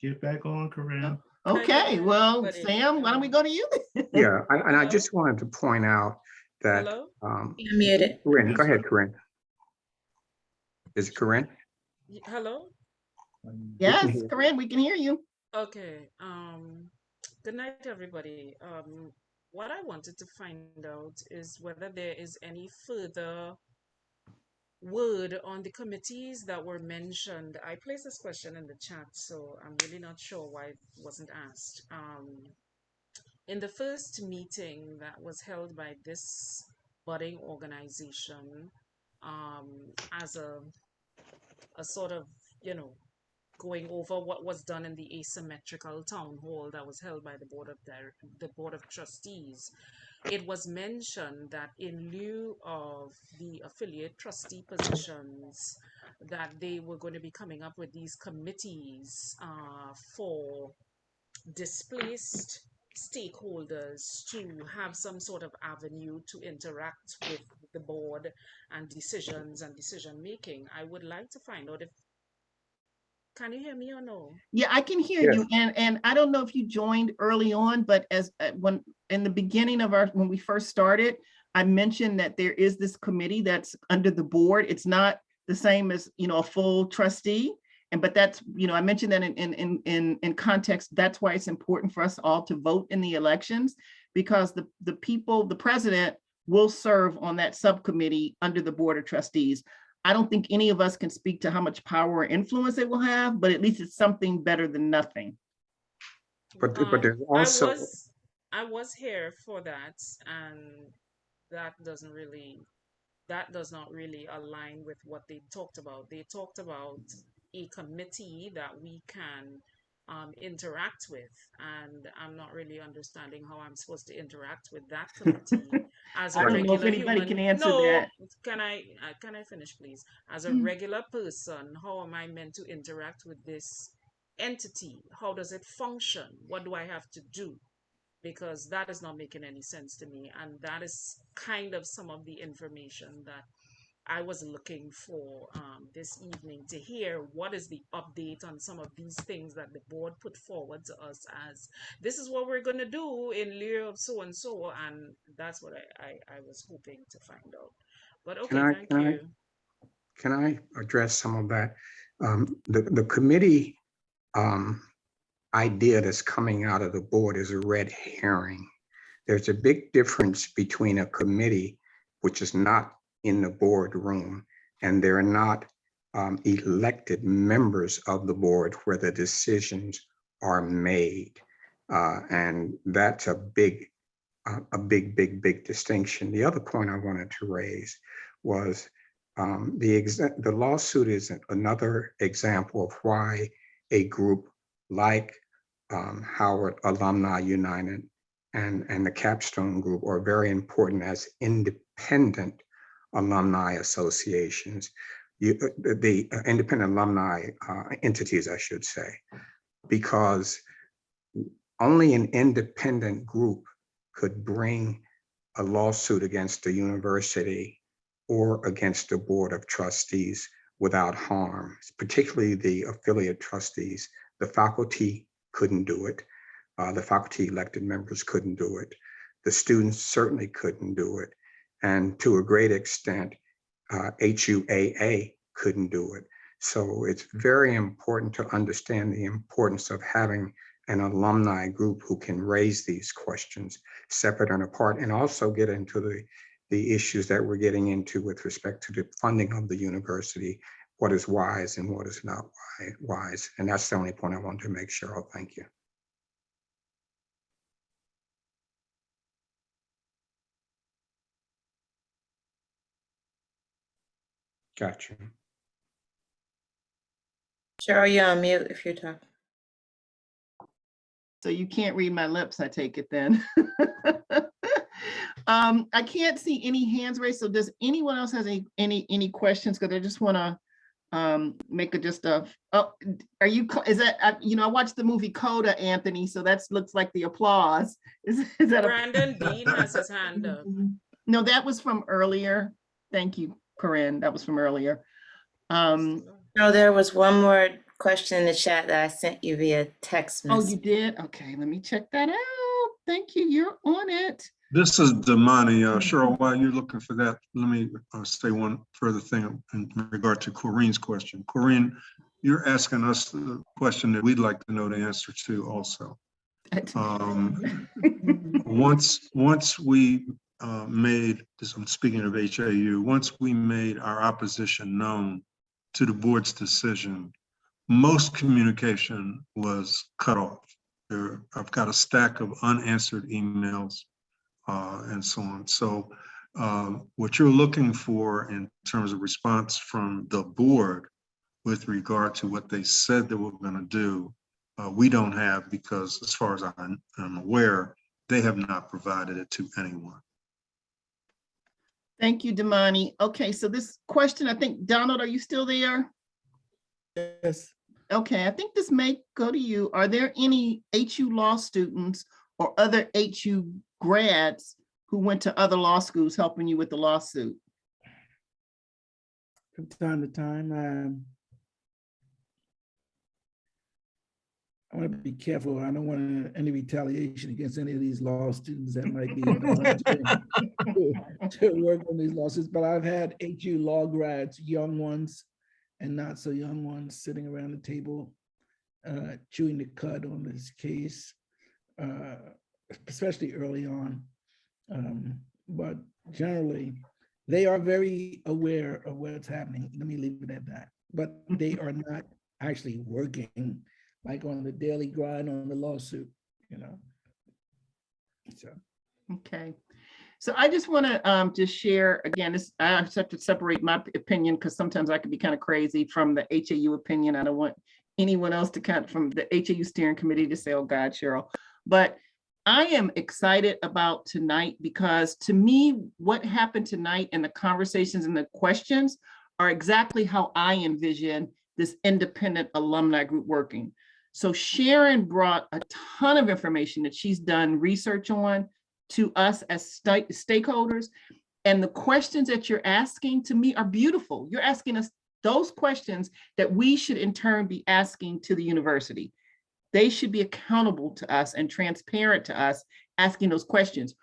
I: Get back on, Corinne.
A: Okay, well, Sam, why don't we go to you?
J: Yeah, and I just wanted to point out that.
H: You're muted.
J: Corinne, go ahead, Corinne. Is it Corinne?
M: Hello?
A: Yes, Corinne, we can hear you.
M: Okay. Good night, everybody. What I wanted to find out is whether there is any further word on the committees that were mentioned. I placed this question in the chat, so I'm really not sure why it wasn't asked. In the first meeting that was held by this budding organization, as a sort of, you know, going over what was done in the asymmetrical town hall that was held by the Board of Trustees, it was mentioned that in lieu of the affiliate trustee positions, that they were going to be coming up with these committees for displaced stakeholders to have some sort of avenue to interact with the board and decisions and decision making. I would like to find out if, can you hear me or no?
A: Yeah, I can hear you. And I don't know if you joined early on, but as when in the beginning of when we first started, I mentioned that there is this committee that's under the board. It's not the same as, you know, a full trustee. But that's, you know, I mentioned that in context. That's why it's important for us all to vote in the elections, because the people, the president will serve on that subcommittee under the Board of Trustees. I don't think any of us can speak to how much power or influence it will have, but at least it's something better than nothing.
J: But there's also,
M: I was here for that, and that does not really align with what they talked about. They talked about a committee that we can interact with, and I'm not really understanding how I'm supposed to interact with that committee as a
A: I don't
M: regular
A: know if anybody
M: human.
A: can answer that.
M: Can I finish, please? As a regular person, how am I meant to interact with this entity? How does it function? What do I have to do? Because that is not making any sense to me, and that is kind of some of the information that I was looking for this evening, to hear what is the update on some of these things that the board put forward to us as this is what we're going to do in lieu of so and so, and that's what I was hoping to find out. But okay, thank you.
J: Can I address some of that? The committee idea that's coming out of the board is a red herring. There's a big difference between a committee, which is not in the boardroom, and they're not elected members of the board where the decisions are made. And that's a big distinction. The other point I wanted to raise was the lawsuit is another example of why a group like Howard Alumni United and the Capstone Group are very important as independent alumni associations, the independent alumni entities, I should say, because only an independent group could bring a lawsuit against the university or against the Board of Trustees without harm, particularly the affiliate trustees. The faculty couldn't do it. The faculty elected members couldn't do it. The students certainly couldn't do it. And to a great extent, HUAA couldn't do it. So it's very important to understand the importance of having an alumni group who can raise these questions separate and apart, and also get into the issues that we're getting into with respect to the funding of the university, what is wise and what is not wise. And that's the only point I wanted to make, Cheryl. Thank you. Gotcha.
H: Cheryl, you're on mute if you're talking.
A: So you can't read my lips, I take it then. I can't see any hands raised. So does anyone else has any questions? Because I just want to make a oh, are you, is that, I watched the movie Coda, Anthony, so that looks like the applause. Is that
M: Brandon Dean has his hand up.
A: No, that was from earlier. Thank you, Corinne. That was from earlier.
H: No, there was one more question in the chat that I sent you via text message.
A: Oh, you did? Okay, let me check that out. Thank you. You're on it.
F: This is Damani. Cheryl, while you're looking for that, let me say one further thing in regard to Corinne's question. Corinne, you're asking us the question that we'd like to know the answer to also. Once we made this, I'm speaking of HAU, once we made our opposition known to the board's decision, most communication was cut off. I've got a stack of unanswered emails and so on. So what you're looking for in terms of response from the board with regard to what they said they were going to do, we don't have, because as far as I'm aware, they have not provided it to anyone.
A: Thank you, Damani. Okay, so this question, I think, Donald, are you still there?
E: Yes.
A: Okay, I think this may go to you. Are there any HU law students or other HU grads who went to other law schools helping you with the lawsuit?
E: From time to time, I want to be careful. I don't want any retaliation against any of these law students that might be to work on these lawsuits, but I've had HU law grads, young ones and not so young ones, sitting around the table, chewing the cud on this case, especially early on. But generally, they are very aware of what's happening. Let me leave it at that. But they are not actually working like on the daily grind on the lawsuit, So.
A: Okay. So I just want to just share, again, I have to separate my opinion because sometimes I can be kind of crazy from the HAU opinion. I don't want anyone else to from the HAU steering committee to say, oh God, Cheryl. But I am excited about tonight because to me, what happened tonight and the conversations and the questions are exactly how I envision this independent alumni group working. So Sharon brought a ton of information that she's done research on to us as stakeholders. And the questions that you're asking to me are beautiful. You're asking us those questions that we should in turn be asking to the university. They should be accountable to us and transparent to us asking those questions.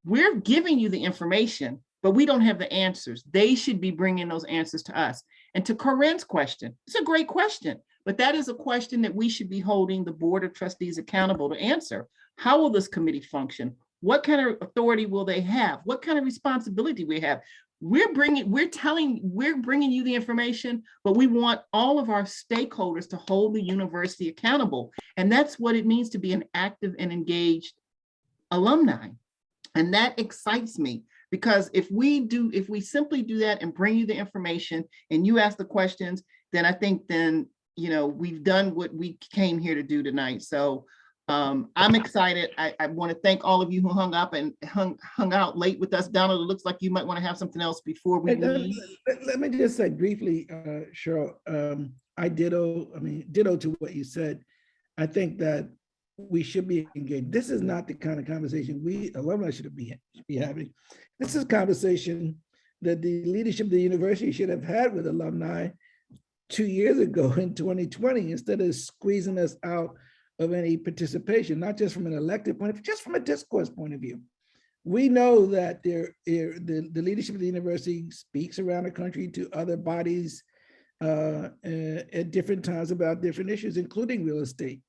A: We're giving you the information, but we don't have the answers. They should be bringing those answers to us. And to Corinne's question, it's a great question, but that is a question that we should be holding the Board of Trustees accountable to answer. How will this committee function? What kind of authority will they have? What kind of responsibility we have? We're bringing you the information, but we want all of our stakeholders to hold the university accountable. And that's what it means to be an active and engaged alumni. And that excites me because if we simply do that and bring you the information and you ask the questions, then I think we've done what we came here to do tonight. So I'm excited. I want to thank all of you who hung up and hung out late with us. Donald, it looks like you might want to have something else before we leave.
E: Let me just say briefly, Cheryl, ditto to what you said. I think that we should be engaged. This is not the kind of conversation we alumni should be having. This is a conversation that the leadership of the university should have had with alumni 2 years ago in 2020, instead of squeezing us out of any participation, not just from an elected point of view, just from a discourse point of view. We know that the leadership of the university speaks around the country to other bodies at different times about different issues, including real estate.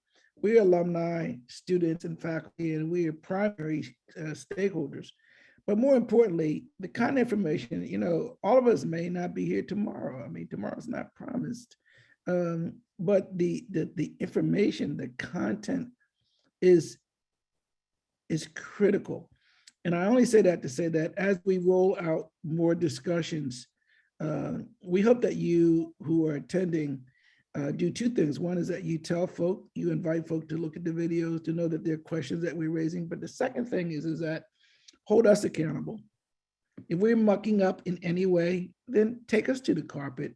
E: we're alumni, students, and faculty, and we are primary stakeholders. But more importantly, the kind of information, you know, all of us may not be here tomorrow. I mean, tomorrow's not promised. But the information, the content is critical. And I only say that to say that as we roll out more discussions, we hope that you who are attending do two things. One is that you tell folk, you invite folk to look at the videos, to know that there are questions that we're raising. But the second thing is that hold us accountable. If we're mucking up in any way, then take us to the carpet.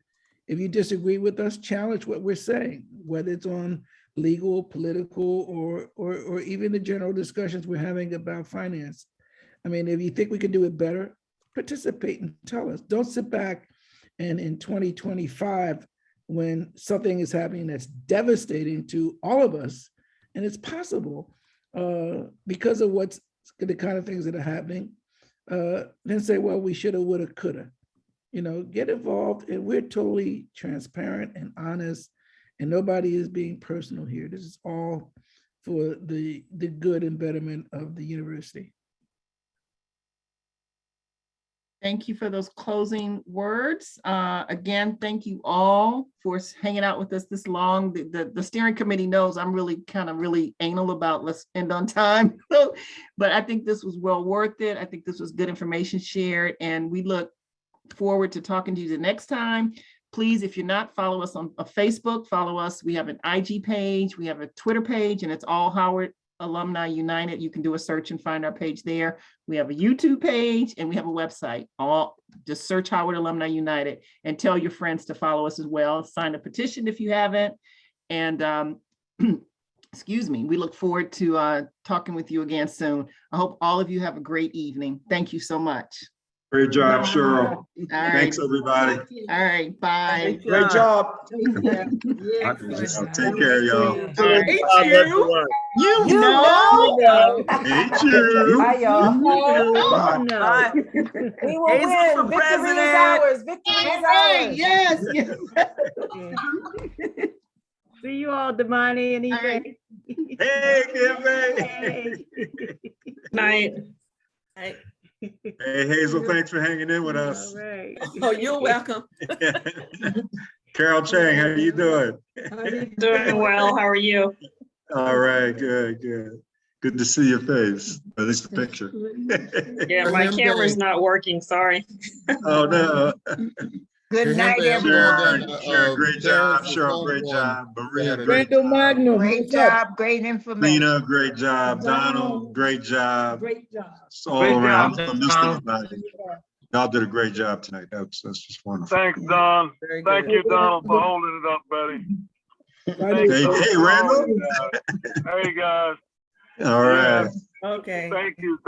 E: If you disagree with us, challenge what we're saying, whether it's on legal, political, or even the general discussions we're having about finance. I mean, if you think we can do it better, participate and tell us. Don't sit back and in 2025, when something is happening that's devastating to all of us, and it's possible because of what's the kind of things that are happening, then say, well, we shoulda, woulda, coulda. You know, get involved, and we're totally transparent and honest, and nobody is being personal here. This is all for the good and betterment of the university.
A: Thank you for those closing words. Again, thank you all for hanging out with us this long. The steering committee knows I'm really anal about let's end on time. So, but I think this was well worth it. I think this was good information shared, and we look forward to talking to you the next time. Please, if you're not, follow us on Facebook, follow us. We have an IG page, we have a Twitter page, and it's all Howard Alumni United. You can do a search and find our page there. We have a YouTube page and we have a website. All just search Howard Alumni United and tell your friends to follow us as well. Sign a petition if you haven't. And excuse me, we look forward to talking with you again soon. I hope all of you have a great evening. Thank you so much.
F: Great job, Cheryl.
A: All right.
F: Thanks, everybody.
A: All right, bye.
N: Great job.
F: Take care, y'all.
A: All right. You know.
F: Hey, you.
G: Bye, y'all.
N: Bye.
G: We will win. Victory is ours. Victory is ours.
A: Yes, yes.
O: See you all, Damani and EJ.
F: Hey, Kimmy.
O: Night.
F: Hey, Hazel, thanks for hanging in with us.
O: All right.
N: Oh, you're welcome.
F: Carol Chang, how you doing?
O: Doing well. How are you?
F: All right, good. Good to see your face, at least the picture.
O: Yeah, my camera's not working. Sorry.
F: Oh, no.
D: Good night, everyone.
F: Sharon, great job. Cheryl, great job. Maria, great
E: Brando Magnum.
D: Great job, great information.
F: Lena, great job. Donald, great job.
E: Great job.
F: It's all around. I'm missing everybody. Y'all did a great job tonight. That's just wonderful.
P: Thanks, Don. Thank you, Donald, for holding it up, buddy.
F: Hey, Randall.
P: Hey, guys.
F: All right.
O: Okay.
P: Thank you.